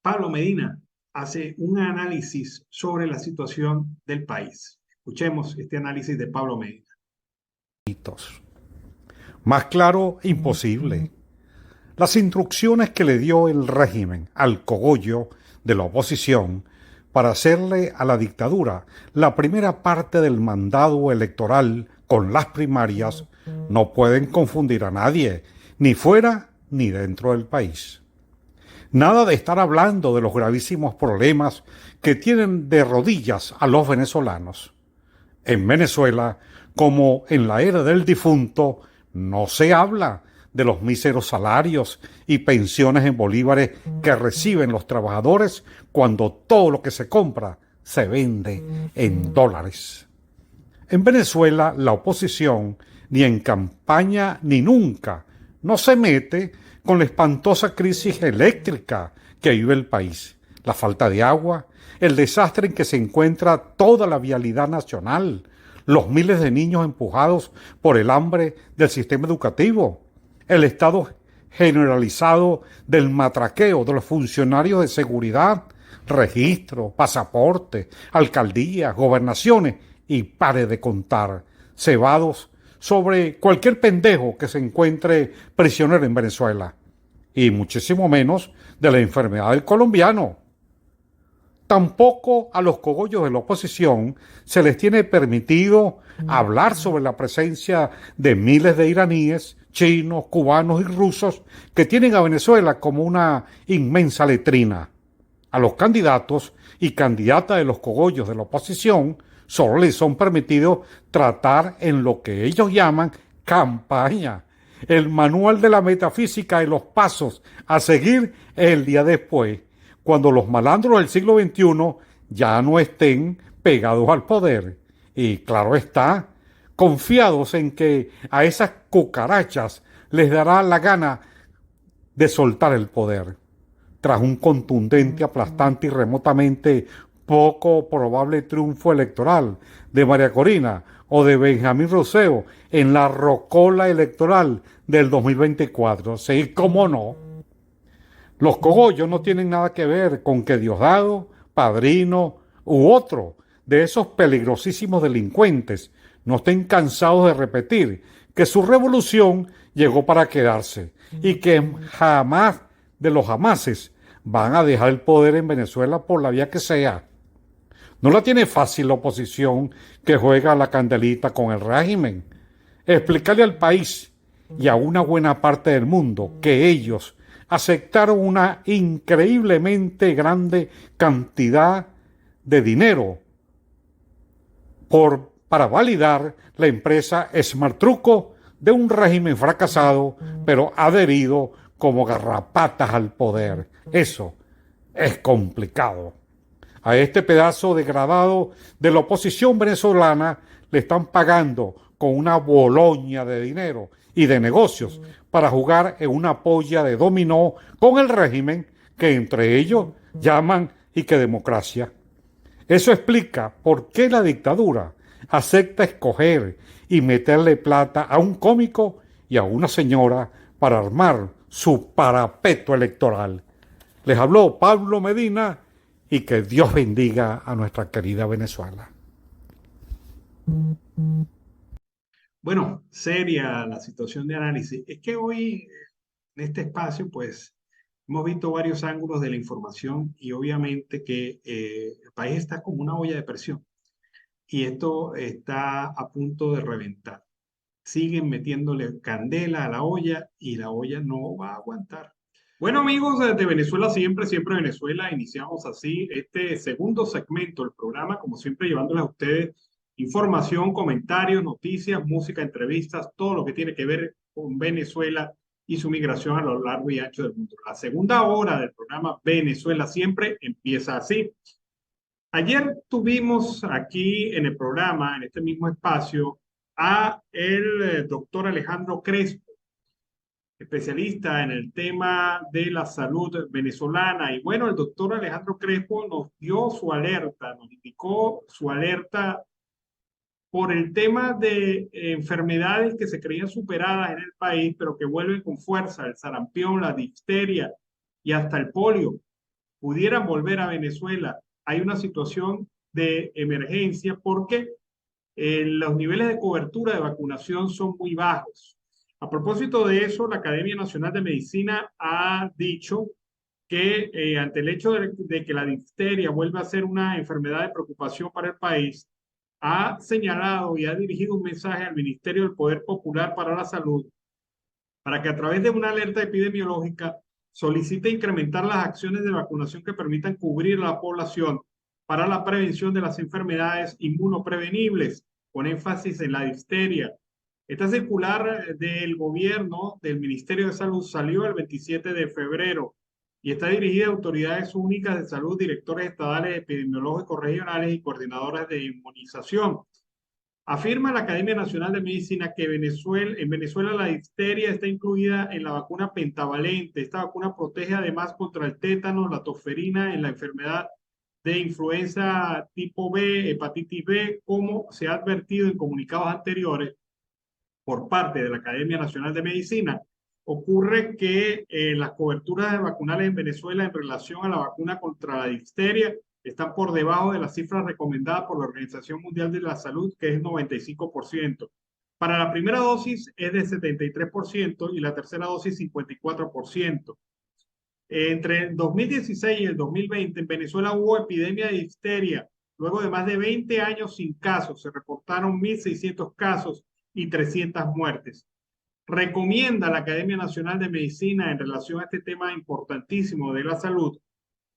Pablo Medina hace un análisis sobre la situación del país. Escuchemos este análisis de Pablo Medina. Más claro, imposible. Las instrucciones que le dio el régimen al cogollo de la oposición para hacerle a la dictadura la primera parte del mandado electoral con las primarias no pueden confundir a nadie, ni fuera ni dentro del país. Nada de estar hablando de los gravísimos problemas que tienen de rodillas a los venezolanos. En Venezuela, como en la era del difunto, no se habla de los míseros salarios y pensiones en bolívares que reciben los trabajadores cuando todo lo que se compra se vende en dólares. En Venezuela, la oposición, ni en campaña ni nunca, no se mete con la espantosa crisis eléctrica que vive el país, la falta de agua, el desastre en que se encuentra toda la vialidad nacional, los miles de niños empujados por el hambre del sistema educativo, el estado generalizado del matraqueo de los funcionarios de seguridad, registro, pasaporte, alcaldías, gobernaciones y pare de contar, cebados sobre cualquier pendejo que se encuentre prisionero en Venezuela, y muchísimo menos de la enfermedad del colombiano. Tampoco a los cogollos de la oposición se les tiene permitido hablar sobre la presencia de miles de iraníes, chinos, cubanos y rusos que tienen a Venezuela como una inmensa letrina. A los candidatos y candidatas de los cogollos de la oposición solo les son permitidos tratar en lo que ellos llaman campaña, el manual de la metafísica de los pasos a seguir el día después, cuando los malandros del siglo XXI ya no estén pegados al poder. Y claro está, confiados en que a esas cucarachas les dará la gana de soltar el poder. Tras un contundente, aplastante y remotamente poco probable triunfo electoral de María Corina o de Benjamín Roseo en la rocola electoral del 2024. Sí, cómo no. Los cogollos no tienen nada que ver con que Diosdado, Padrino u otro de esos peligrosísimos delincuentes no estén cansados de repetir que su revolución llegó para quedarse y que jamás de los jamases van a dejar el poder en Venezuela por la vía que sea. No la tiene fácil la oposición que juega a la candelita con el régimen. Explicarle al país y a una buena parte del mundo que ellos aceptaron una increíblemente cantidad de dinero para validar la empresa Smart Truco de un régimen fracasado, pero adherido como garrapatas al poder. Eso es complicado. A este pedazo degradado de la oposición venezolana le están pagando con una boloña de dinero y de negocios para jugar en una polla de dominó con el régimen que entre ellos llaman y que democracia. Eso explica por qué la dictadura acepta escoger y meterle plata a un cómico y a una señora para armar su parapeto electoral. Les habló Pablo Medina y que Dios bendiga a nuestra querida Venezuela. Bueno, seria la situación de análisis. Es que hoy en este espacio, pues, hemos visto varios ángulos de la información y obviamente que el país está como una olla de presión y esto está a punto de reventar. Siguen metiéndole candela a la olla y la olla no va a aguantar. Bueno, amigos de Venezuela siempre, siempre Venezuela, iniciamos así este segundo segmento del programa, como siempre llevándoles a ustedes información, comentarios, noticias, música, entrevistas, todo lo que tiene que ver con Venezuela y su migración a lo largo y ancho del mundo. La segunda hora del programa Venezuela siempre empieza así. Ayer tuvimos aquí en el programa, en este mismo espacio, a el doctor Alejandro Crespo, especialista en el tema de la salud venezolana. Y bueno, el doctor Alejandro Crespo nos dio su alerta, nos indicó su alerta por el tema de enfermedades que se creían superadas en el país, pero que vuelven con fuerza, el sarampión, la difteria y hasta el polio, pudieran volver a Venezuela. Hay una situación de emergencia porque los niveles de cobertura de vacunación son muy bajos. A propósito de eso, la Academia Nacional de Medicina ha dicho que ante el hecho de que la difteria vuelva a ser una enfermedad de preocupación para el país, ha señalado y ha dirigido un mensaje al Ministerio del Poder Popular para la Salud para que a través de una alerta epidemiológica solicite incrementar las acciones de vacunación que permitan cubrir a la población para la prevención de las enfermedades inmunoprevenibles, con énfasis en la difteria. Esta circular del gobierno, del Ministerio de Salud, salió el 27 de febrero y está dirigida a autoridades únicas de salud, directores estadales, epidemiológicos regionales y coordinadoras de inmunización. Afirma la Academia Nacional de Medicina que en Venezuela la difteria está incluida en la vacuna pentavalente. Esta vacuna protege además contra el tétano, la tosferina, en la enfermedad de influenza tipo B, hepatitis B, como se ha advertido en comunicados anteriores por parte de la Academia Nacional de Medicina, ocurre que las coberturas vacunales en Venezuela en relación a la vacuna contra la difteria están por debajo de las cifras recomendadas por la Organización Mundial de la Salud, que es 95%. Para la primera dosis es de 73% y la tercera dosis 54%. Entre el 2016 y el 2020 en Venezuela hubo epidemia de difteria. Luego de más de 20 años sin casos, se reportaron 1.600 casos y 300 muertes. Recomienda la Academia Nacional de Medicina en relación a este tema importantísimo de la salud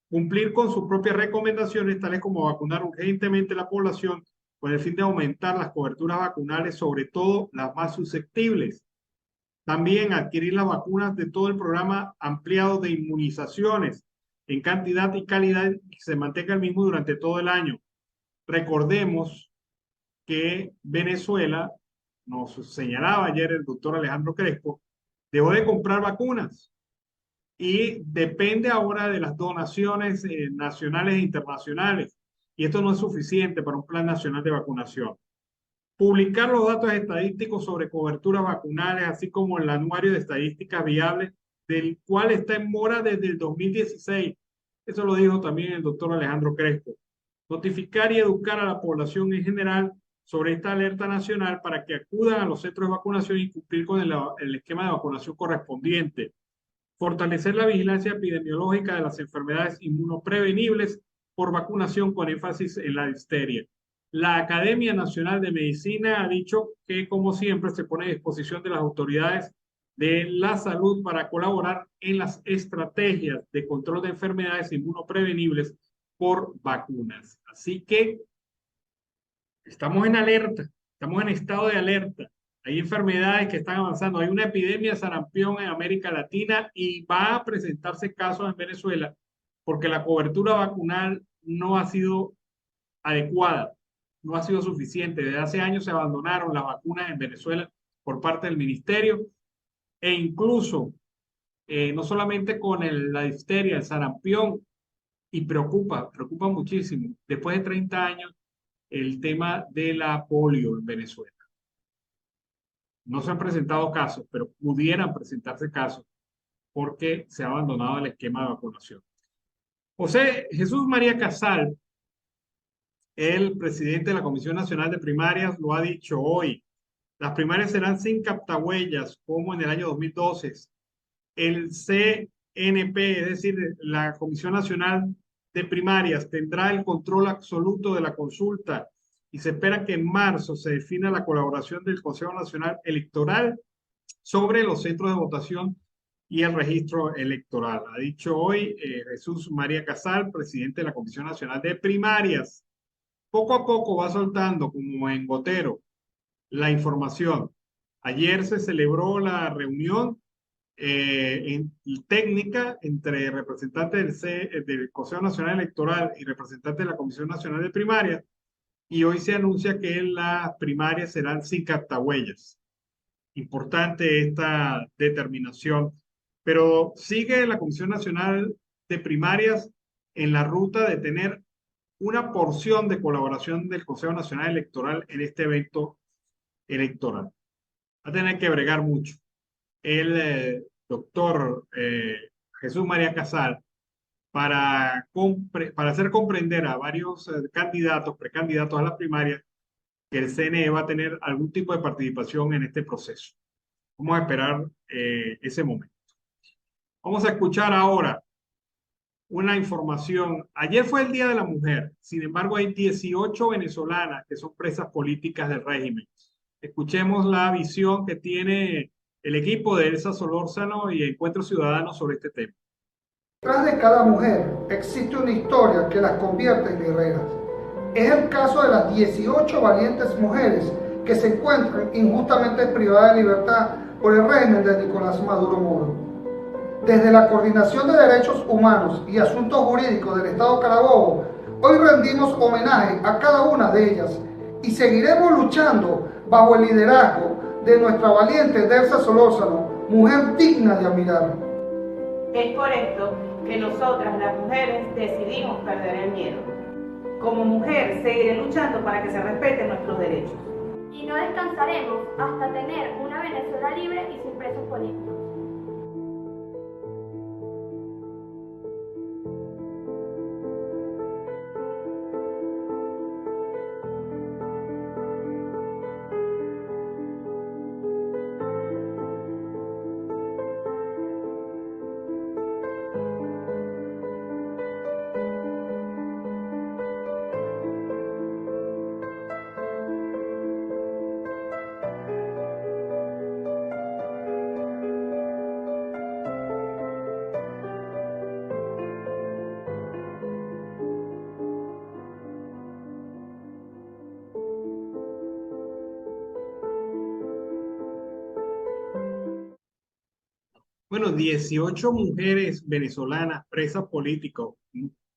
cumplir con sus propias recomendaciones, tales como vacunar urgentemente a la población con el fin de aumentar las coberturas vacunales, sobre todo las más susceptibles. También adquirir las vacunas de todo el programa ampliado de inmunizaciones en cantidad y calidad y que se mantenga el mismo durante todo el año. Recordemos que Venezuela, nos señalaba ayer el doctor Alejandro Crespo, dejó de comprar vacunas y depende ahora de las donaciones nacionales e internacionales. Y esto no es suficiente para un plan nacional de vacunación. Publicar los datos estadísticos sobre coberturas vacunales, así como el anuario de estadísticas viables, del cual está en mora desde el 2016. Eso lo dijo también el doctor Alejandro Crespo. Notificar y educar a la población en general sobre esta alerta nacional para que acudan a los centros de vacunación y cumplir con el esquema de vacunación correspondiente. Fortalecer la vigilancia epidemiológica de las enfermedades inmunoprevenibles por vacunación con énfasis en la difteria. La Academia Nacional de Medicina ha dicho que, como siempre, se pone a disposición de las autoridades de la salud para colaborar en las estrategias de control de enfermedades inmunoprevenibles por vacunas. Así que estamos en alerta, estamos en estado de alerta. Hay enfermedades que están avanzando. Hay una epidemia de sarampión en América Latina y va a presentarse casos en Venezuela porque la cobertura vacunal no ha sido adecuada, no ha sido suficiente. Desde hace años se abandonaron las vacunas en Venezuela por parte del ministerio e incluso no solamente con la difteria, el sarampión, y preocupa muchísimo. Después de 30 años, el tema de la polio en Venezuela. No se han presentado casos, pero pudieran presentarse casos porque se ha abandonado el esquema de vacunación. José Jesús María Casal, el presidente de la Comisión Nacional de Primarias, lo ha dicho hoy. Las primarias serán sin captahuellas, como en el año 2012. El CNP, es decir, la Comisión Nacional de Primarias, tendrá el control absoluto de la consulta y se espera que en marzo se defina la colaboración del Consejo Nacional Electoral sobre los centros de votación y el registro electoral. Ha dicho hoy Jesús María Casal, presidente de la Comisión Nacional de Primarias. Poco a poco va soltando, como en gotero, la información. Ayer se celebró la reunión técnica entre representantes del Consejo Nacional Electoral y representantes de la Comisión Nacional de Primarias, y hoy se anuncia que las primarias serán sin captahuellas. Importante esta determinación, pero sigue la Comisión Nacional de Primarias en la ruta de tener una porción de colaboración del Consejo Nacional Electoral en este evento electoral. Va a tener que bregar mucho. El doctor Jesús María Casal para hacer comprender a varios candidatos, precandidatos a las primarias, que el CNE va a tener algún tipo de participación en este proceso. Vamos a esperar ese momento. Vamos a escuchar ahora una información. Ayer fue el Día de la Mujer. Sin embargo, hay 18 venezolanas que son presas políticas del régimen. Escuchemos la visión que tiene el equipo de Elsa Solórzano y Encuentro Ciudadano sobre este tema. Detrás de cada mujer existe una historia que las convierte en guerreras. Es el caso de las 18 valientes mujeres que se encuentran injustamente privadas de libertad por el régimen de Nicolás Maduro Moro. Desde la Coordinación de Derechos Humanos y Asuntos Jurídicos del Estado Carabobo, hoy rendimos homenaje a cada una de ellas y seguiremos luchando bajo el liderazgo de nuestra valiente Elsa Solórzano, mujer digna de admirar. Es por esto que nosotras las mujeres decidimos perder el miedo. Como mujer, seguiré luchando para que se respeten nuestros derechos. Y no descansaremos hasta tener una Venezuela libre y sin presos políticos. Bueno, 18 mujeres venezolanas presas políticas,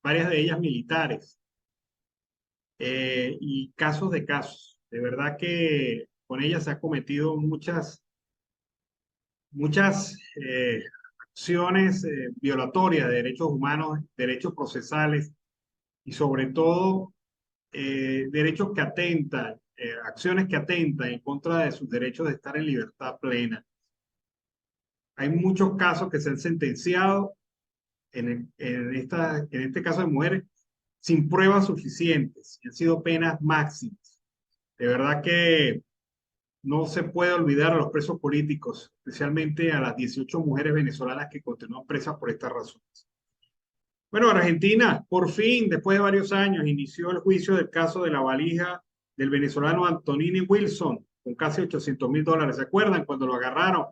varias de ellas militares, y casos de casos. De verdad que con ellas se han cometido muchas acciones violatorias de derechos humanos, derechos procesales y sobre todo derechos que atentan, acciones que atentan en contra de sus derechos de estar en libertad plena. Hay muchos casos que se han sentenciado en este caso de mujeres sin pruebas suficientes, y han sido penas máximas. De verdad que no se puede olvidar a los presos políticos, especialmente a las 18 mujeres venezolanas que continúan presas por estas razones. Bueno, Argentina, por fin, después de varios años, inició el juicio del caso de la valija del venezolano Antonini Wilson, con casi $800.000. ¿Se acuerdan cuando lo agarraron?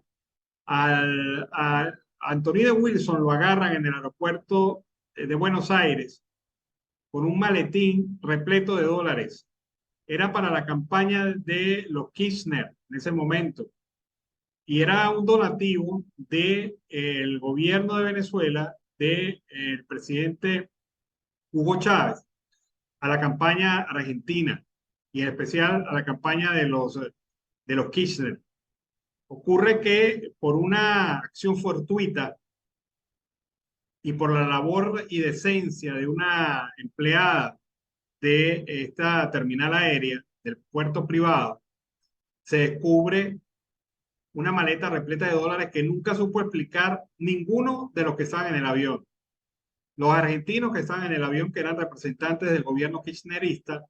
A Antonini Wilson lo agarran en el aeropuerto de Buenos Aires con un maletín repleto de dólares. Era para la campaña de los Kirchner en ese momento. Y era un donativo del gobierno de Venezuela, del presidente Hugo Chávez, a la campaña argentina y en especial a la campaña de los Kirchner. Ocurre que por una acción fortuita y por la labor y decencia de una empleada de esta terminal aérea del puerto privado, se descubre una maleta repleta de dólares que nunca supo explicar ninguno de los que estaban en el avión. Los argentinos que estaban en el avión, que eran representantes del gobierno kirchnerista,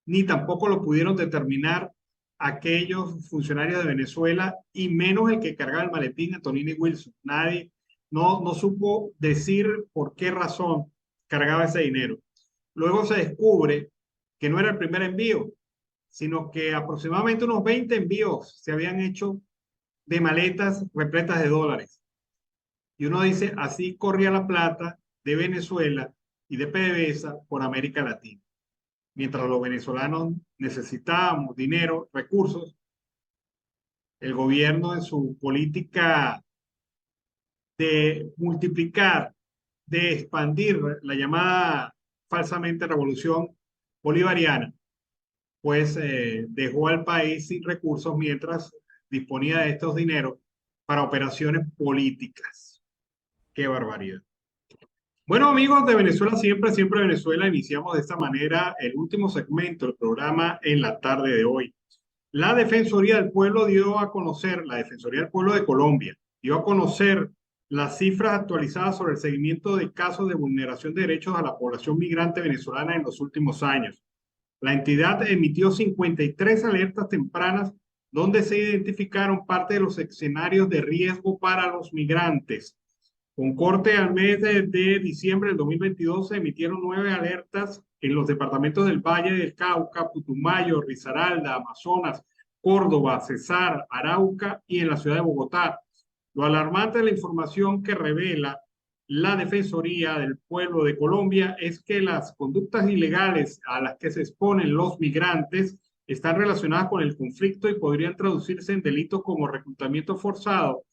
ni tampoco lo pudieron determinar aquellos funcionarios de Venezuela, y menos el que cargaba el maletín, Antonini Wilson. Nadie no supo decir por qué razón cargaba ese dinero. Luego se descubre que no era el primer envío, sino que aproximadamente unos 20 envíos se habían hecho de maletas repletas de dólares. Y uno dice, así corría la plata de Venezuela y de PDVSA por América Latina. Mientras los venezolanos necesitábamos dinero, recursos, el gobierno en su política de multiplicar, de expandir la llamada falsamente revolución bolivariana, pues dejó al país sin recursos mientras disponía de estos dineros para operaciones políticas. ¡Qué barbaridad! Bueno, amigos de Venezuela Siempre, Siempre Venezuela, iniciamos de esta manera el último segmento del programa en la tarde de hoy. La Defensoría del Pueblo dio a conocer, la Defensoría del Pueblo de Colombia, dio a conocer las cifras actualizadas sobre el seguimiento de casos de vulneración de derechos a la población migrante venezolana en los últimos años. La entidad emitió 53 alertas tempranas donde se identificaron parte de los escenarios de riesgo para los migrantes. Con corte al mes de diciembre del 2022 se emitieron 9 alertas en los departamentos del Valle del Cauca, Putumayo, Risaralda, Amazonas, Córdoba, Cesar, Arauca y en la ciudad de Bogotá. Lo alarmante de la información que revela la Defensoría del Pueblo de Colombia es que las conductas ilegales a las que se exponen los migrantes están relacionadas con el conflicto y podrían traducirse en delitos como reclutamiento forzado,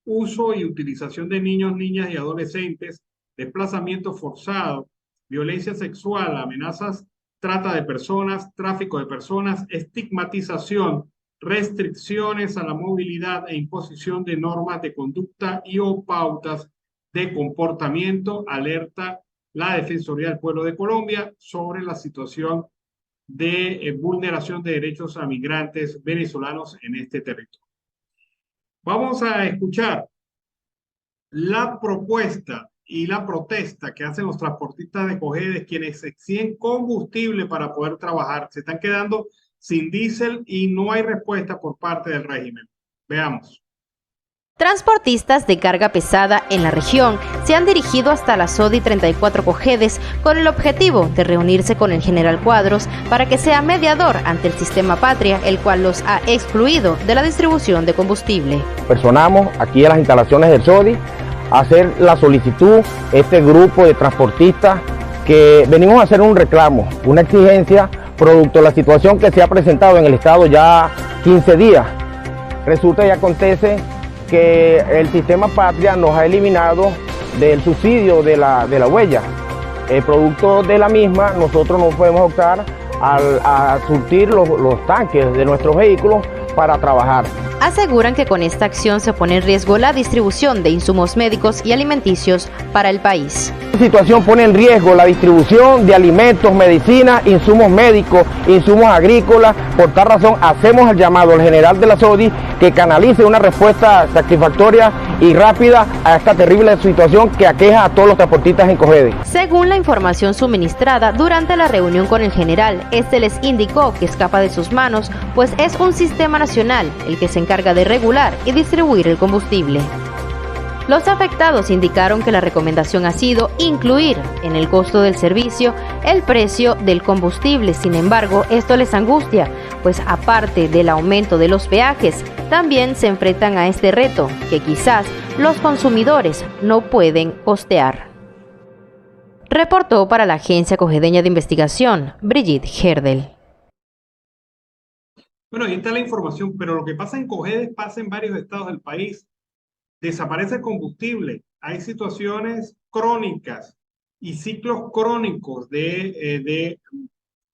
uso y utilización de niños, niñas y adolescentes, desplazamiento forzado, violencia sexual, amenazas, trata de personas, tráfico de personas, estigmatización, restricciones a la movilidad e imposición de normas de conducta y o pautas de comportamiento, alerta la Defensoría del Pueblo de Colombia sobre la situación de vulneración de derechos a migrantes venezolanos en este territorio. Vamos a escuchar la propuesta y la protesta que hacen los transportistas de Cojedes, quienes exigen combustible para poder trabajar. Se están quedando sin diésel y no hay respuesta por parte del régimen. Veamos. Transportistas de carga pesada en la región se han dirigido hasta la SODI 34 Cojedes con el objetivo de reunirse con el general Cuadros para que sea mediador ante el sistema Patria, el cual los ha excluido de la distribución de combustible. Personamos aquí en las instalaciones del SODI a hacer la solicitud, este grupo de transportistas que venimos a hacer un reclamo, una exigencia producto de la situación que se ha presentado en el estado ya 15 días. Resulta y acontece que el sistema Patria nos ha eliminado del subsidio de la huella. El producto de la misma, nosotros no podemos optar a surtir los tanques de nuestros vehículos para trabajar. Aseguran que con esta acción se pone en riesgo la distribución de insumos médicos y alimenticios para el país. Esta situación pone en riesgo la distribución de alimentos, medicinas, insumos médicos, insumos agrícolas. Por tal razón hacemos el llamado al general de la SODI que canalice una respuesta satisfactoria y rápida a esta terrible situación que aqueja a todos los transportistas en Cojedes. Según la información suministrada durante la reunión con el general, este les indicó que escapa de sus manos, pues es un sistema nacional el que se encarga de regular y distribuir el combustible. Los afectados indicaron que la recomendación ha sido incluir en el costo del servicio el precio del combustible. Sin embargo, esto les angustia, pues aparte del aumento de los peajes, también se enfrentan a este reto que quizás los consumidores no pueden costear. Reportó para la Agencia Cojedeña de Investigación, Brigitte Herdel. Bueno, ahí está la información, pero lo que pasa en Cojedes pasa en varios estados del país. Desaparece el combustible. Hay situaciones crónicas y ciclos crónicos de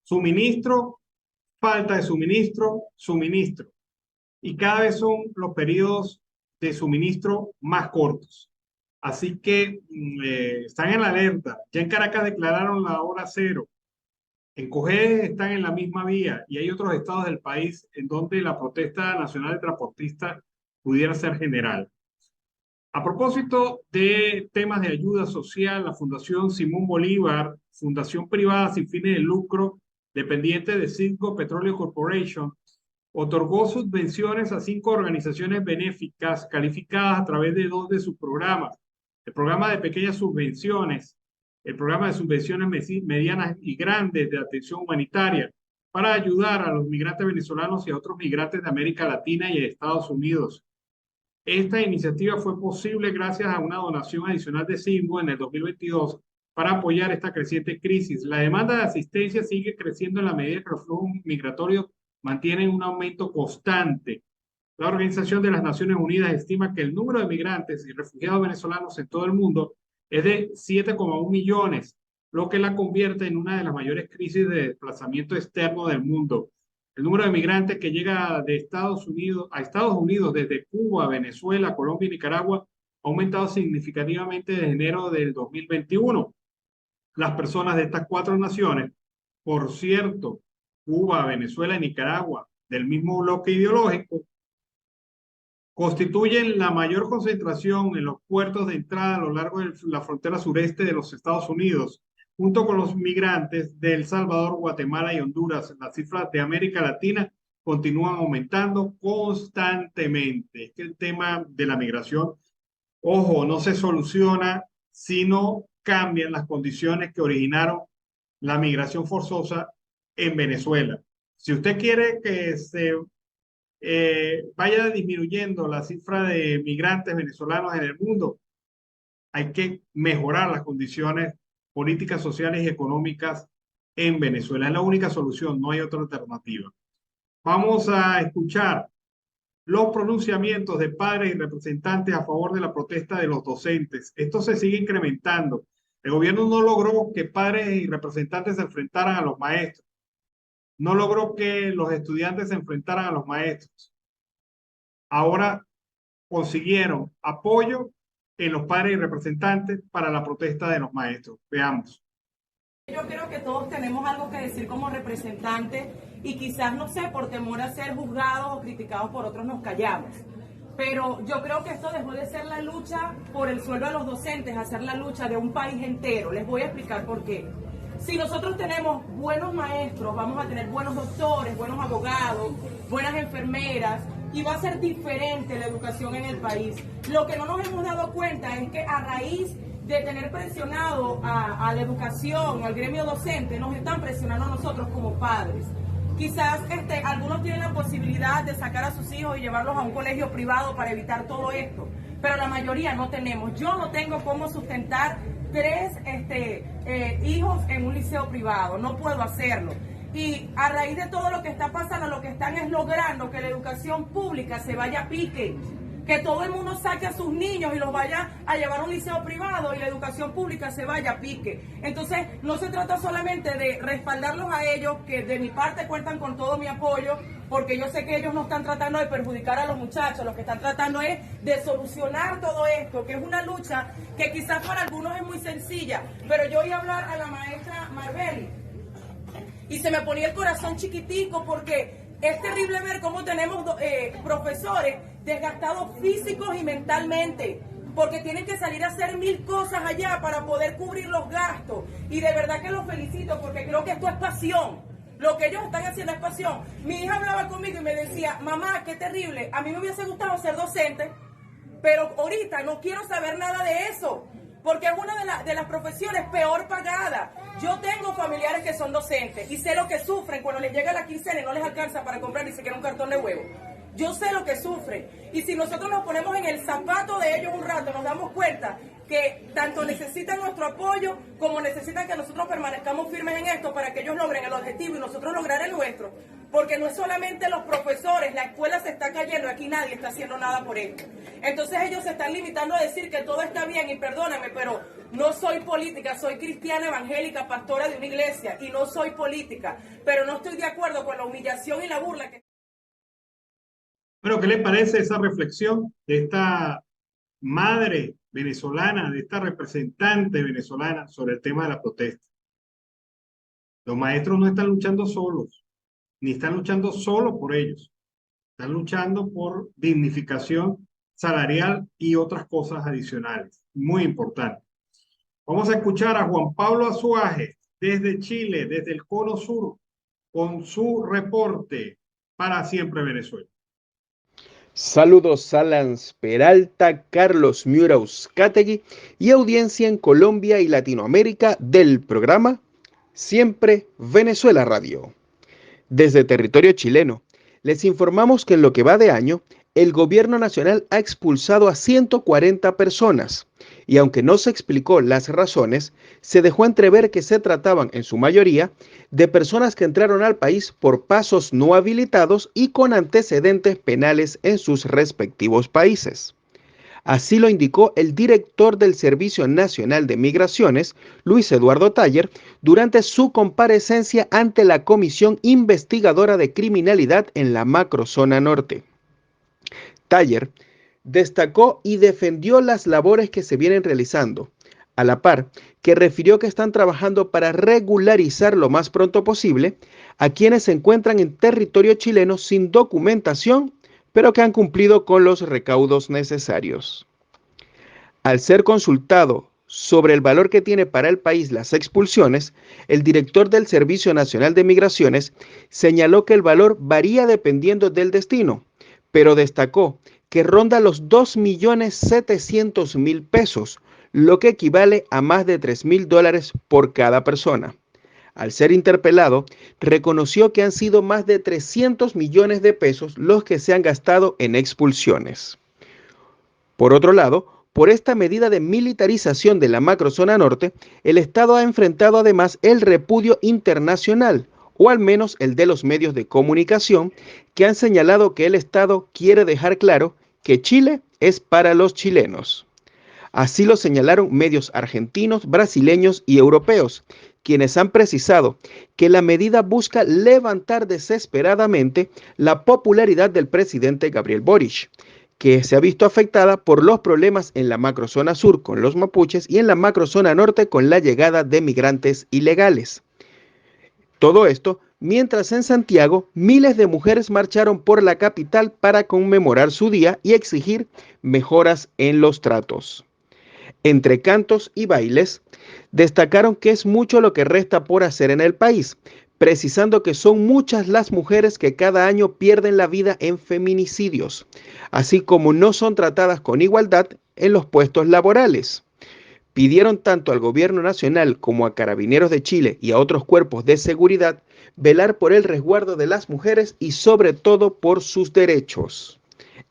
suministro, falta de suministro, suministro. Y cada vez son los periodos de suministro más cortos. Así que están en la alerta. Ya en Caracas declararon la hora cero. En Cojedes están en la misma vía y hay otros estados del país en donde la protesta nacional de transportistas pudiera ser general. A propósito de temas de ayuda social, la Fundación Simón Bolívar, fundación privada sin fines de lucro, dependiente de Citgo Petroleum Corporation, otorgó subvenciones a 5 organizaciones benéficas calificadas a través de 2 de sus programas. El programa de pequeñas subvenciones, el programa de subvenciones medianas y grandes de atención humanitaria, para ayudar a los migrantes venezolanos y a otros migrantes de América Latina y de Estados Unidos. Esta iniciativa fue posible gracias a una donación adicional de Citgo en el 2022 para apoyar esta creciente crisis. La demanda de asistencia sigue creciendo en la medida que los flujos migratorios mantienen un aumento constante. La Organización de las Naciones Unidas estima que el número de migrantes y refugiados venezolanos en todo el mundo es de 7,1 millones, lo que la convierte en una de las mayores crisis de desplazamiento externo del mundo. El número de migrantes que llega de Estados Unidos desde Cuba, Venezuela, Colombia y Nicaragua ha aumentado significativamente desde enero del 2021. Las personas de estas 4 naciones, por cierto, Cuba, Venezuela y Nicaragua, del mismo bloque ideológico, constituyen la mayor concentración en los puertos de entrada a lo largo de la frontera sureste de los Estados Unidos, junto con los migrantes de El Salvador, Guatemala y Honduras. Las cifras de América Latina continúan aumentando constantemente. Es que el tema de la migración, ojo, no se soluciona si no cambian las condiciones que originaron la migración forzosa en Venezuela. Si usted quiere que se vaya disminuyendo la cifra de migrantes venezolanos en el mundo, hay que mejorar las condiciones políticas sociales y económicas en Venezuela. Es la única solución, no hay otra alternativa. Vamos a escuchar los pronunciamientos de padres y representantes a favor de la protesta de los docentes. Esto se sigue incrementando. El gobierno no logró que padres y representantes se enfrentaran a los maestros. No logró que los estudiantes se enfrentaran a los maestros. Ahora consiguieron apoyo en los padres y representantes para la protesta de los maestros. Veamos. Yo creo que todos tenemos algo que decir como representantes y quizás, no sé, por temor a ser juzgados o criticados por otros nos callamos. Pero yo creo que esto dejó de ser la lucha por el sueldo de los docentes, a ser la lucha de un país entero. Les voy a explicar por qué. Si nosotros tenemos buenos maestros, vamos a tener buenos doctores, buenos abogados, buenas enfermeras, y va a ser diferente la educación en el país. Lo que no nos hemos dado cuenta es que a raíz de tener presionado a la educación, al gremio docente, nos están presionando a nosotros como padres. Quizás algunos tienen la posibilidad de sacar a sus hijos y llevarlos a un colegio privado para evitar todo esto, pero la mayoría no tenemos. Yo no tengo cómo sustentar 3 hijos en un liceo privado, no puedo hacerlo. Y a raíz de todo lo que está pasando, lo que están es logrando que la educación pública se vaya a pique, que todo el mundo saque a sus niños y los vaya a llevar a un liceo privado y la educación pública se vaya a pique. Entonces, no se trata solamente de respaldarlos a ellos, que de mi parte cuentan con todo mi apoyo, porque yo sé que ellos no están tratando de perjudicar a los muchachos, lo que están tratando es de solucionar todo esto, que es una lucha que quizás para algunos es muy sencilla, pero yo oí hablar a la maestra Marbeli y se me ponía el corazón chiquitico porque es terrible ver cómo tenemos profesores desgastados físicos y mentalmente, porque tienen que salir a hacer 1000 cosas allá para poder cubrir los gastos. Y de verdad que los felicito porque creo que esto es pasión. Lo que ellos están haciendo es pasión. Mi hija hablaba conmigo y me decía, mamá, qué terrible, a mí me hubiese gustado ser docente, pero ahorita no quiero saber nada de eso, porque es una de las profesiones peor pagada. Yo tengo familiares que son docentes y sé lo que sufren cuando les llega la quincena y no les alcanza para comprar ni siquiera un cartón de huevo. Yo sé lo que sufren. Y si nosotros nos ponemos en el zapato de ellos un rato, nos damos cuenta que tanto necesitan nuestro apoyo como necesitan que nosotros permanezcamos firmes en esto para que ellos logren el objetivo y nosotros lograr el nuestro. Porque no es solamente los profesores, la escuela se está cayendo, aquí nadie está haciendo nada por esto. Entonces ellos se están limitando a decir que todo está bien y perdóname, pero no soy política, soy cristiana evangélica, pastora de una iglesia y no soy política, pero no estoy de acuerdo con la humillación y la burla que... Bueno, ¿qué le parece esa reflexión de esta madre venezolana, de esta representante venezolana sobre el tema de la protesta? Los maestros no están luchando solos, ni están luchando solo por ellos. Están luchando por dignificación salarial y otras cosas adicionales. Muy importante. Vamos a escuchar a Juan Pablo Azuaje desde Chile, desde el Cono Sur, con su reporte para Siempre Venezuela. Saludos a Lance Peralta, Carlos Miura-Uzcategui y audiencia en Colombia y Latinoamérica del programa Siempre Venezuela Radio. Desde territorio chileno, les informamos que en lo que va de año, el gobierno nacional ha expulsado a 140 personas y aunque no se explicó las razones, se dejó entrever que se trataban en su mayoría de personas que entraron al país por pasos no habilitados y con antecedentes penales en sus respectivos países. Así lo indicó el director del Servicio Nacional de Migraciones, Luis Eduardo Taller, durante su comparecencia ante la Comisión Investigadora de Criminalidad en la Macrozona Norte. Taller destacó y defendió las labores que se vienen realizando, a la par que refirió que están trabajando para regularizar lo más pronto posible a quienes se encuentran en territorio chileno sin documentación, pero que han cumplido con los recaudos necesarios. Al ser consultado sobre el valor que tiene para el país las expulsiones, el director del Servicio Nacional de Migraciones señaló que el valor varía dependiendo del destino, pero destacó que ronda los 2.700.000 pesos, lo que equivale a más de $3.000 por cada persona. Al ser interpelado, reconoció que han sido más de 300 millones de pesos los que se han gastado en expulsiones. Por otro lado, por esta medida de militarización de la macrozona norte, el Estado ha enfrentado además el repudio internacional, o al menos el de los medios de comunicación, que han señalado que el Estado quiere dejar claro que Chile es para los chilenos. Así lo señalaron medios argentinos, brasileños y europeos, quienes han precisado que la medida busca levantar desesperadamente la popularidad del presidente Gabriel Boric, que se ha visto afectada por los problemas en la macrozona sur con los mapuches y en la macrozona norte con la llegada de migrantes ilegales. Todo esto mientras en Santiago miles de mujeres marcharon por la capital para conmemorar su día y exigir mejoras en los tratos. Entre cantos y bailes, destacaron que es mucho lo que resta por hacer en el país, precisando que son muchas las mujeres que cada año pierden la vida en feminicidios, así como no son tratadas con igualdad en los puestos laborales. Pidieron tanto al gobierno nacional como a Carabineros de Chile y a otros cuerpos de seguridad velar por el resguardo de las mujeres y sobre todo por sus derechos.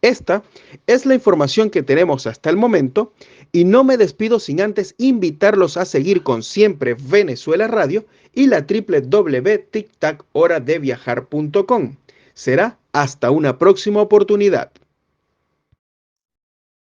Esta es la información que tenemos hasta el momento y no me despido sin antes invitarlos a seguir con Siempre Venezuela Radio y la www.tictachoradeviajar.com. Será hasta una próxima oportunidad.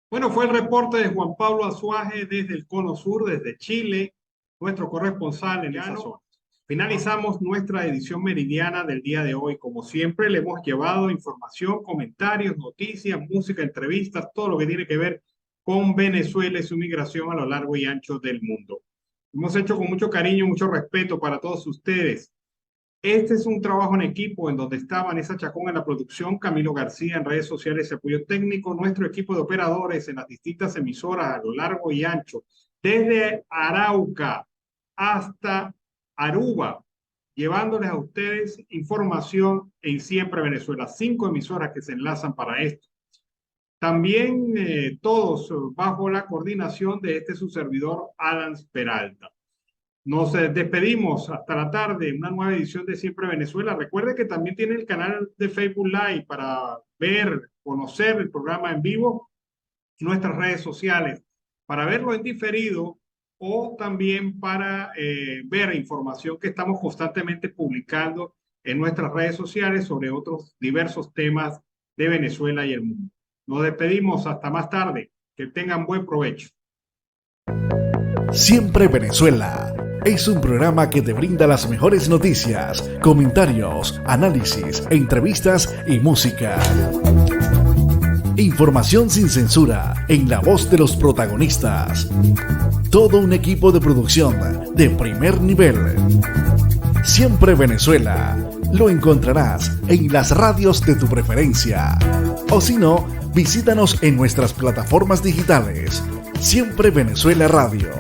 Bueno, fue el reporte de Juan Pablo Azuaje desde el Cono Sur, desde Chile, nuestro corresponsal en esa zona. Finalizamos nuestra edición meridiana del día de hoy. Como siempre, le hemos llevado información, comentarios, noticias, música, entrevistas, todo lo que tiene que ver con Venezuela y su migración a lo largo y ancho del mundo. Hemos hecho con mucho cariño, mucho respeto para todos ustedes. Este es un trabajo en equipo en donde está Vanessa Chacón en la producción, Camilo García en redes sociales y apoyo técnico, nuestro equipo de operadores en las distintas emisoras a lo largo y ancho, desde Arauca hasta Aruba, llevándoles a ustedes información en Siempre Venezuela. 5 emisoras que se enlazan para esto. También todos bajo la coordinación de su servidor, Alan Peralta. Nos despedimos hasta la tarde, una nueva edición de Siempre Venezuela. Recuerde que también tiene el canal de Facebook Live para ver, conocer el programa en vivo, nuestras redes sociales, para verlo en diferido o también para ver información que estamos constantemente publicando en nuestras redes sociales sobre otros diversos temas de Venezuela y el mundo. Nos despedimos hasta más tarde. Que tengan buen provecho. Siempre Venezuela es un programa que te brinda las mejores noticias, comentarios, análisis, entrevistas y música. Información sin censura en la voz de los protagonistas. Todo un equipo de producción de primer nivel. Siempre Venezuela. Lo encontrarás en las radios de tu preferencia. O si no, visítanos en nuestras plataformas digitales. Siempre Venezuela Radio.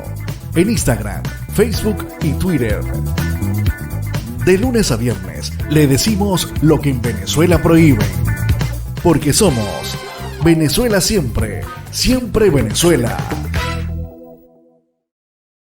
En Instagram, Facebook y Twitter. De lunes a viernes le decimos lo que en Venezuela prohíben. Porque somos Venezuela siempre, siempre Venezuela.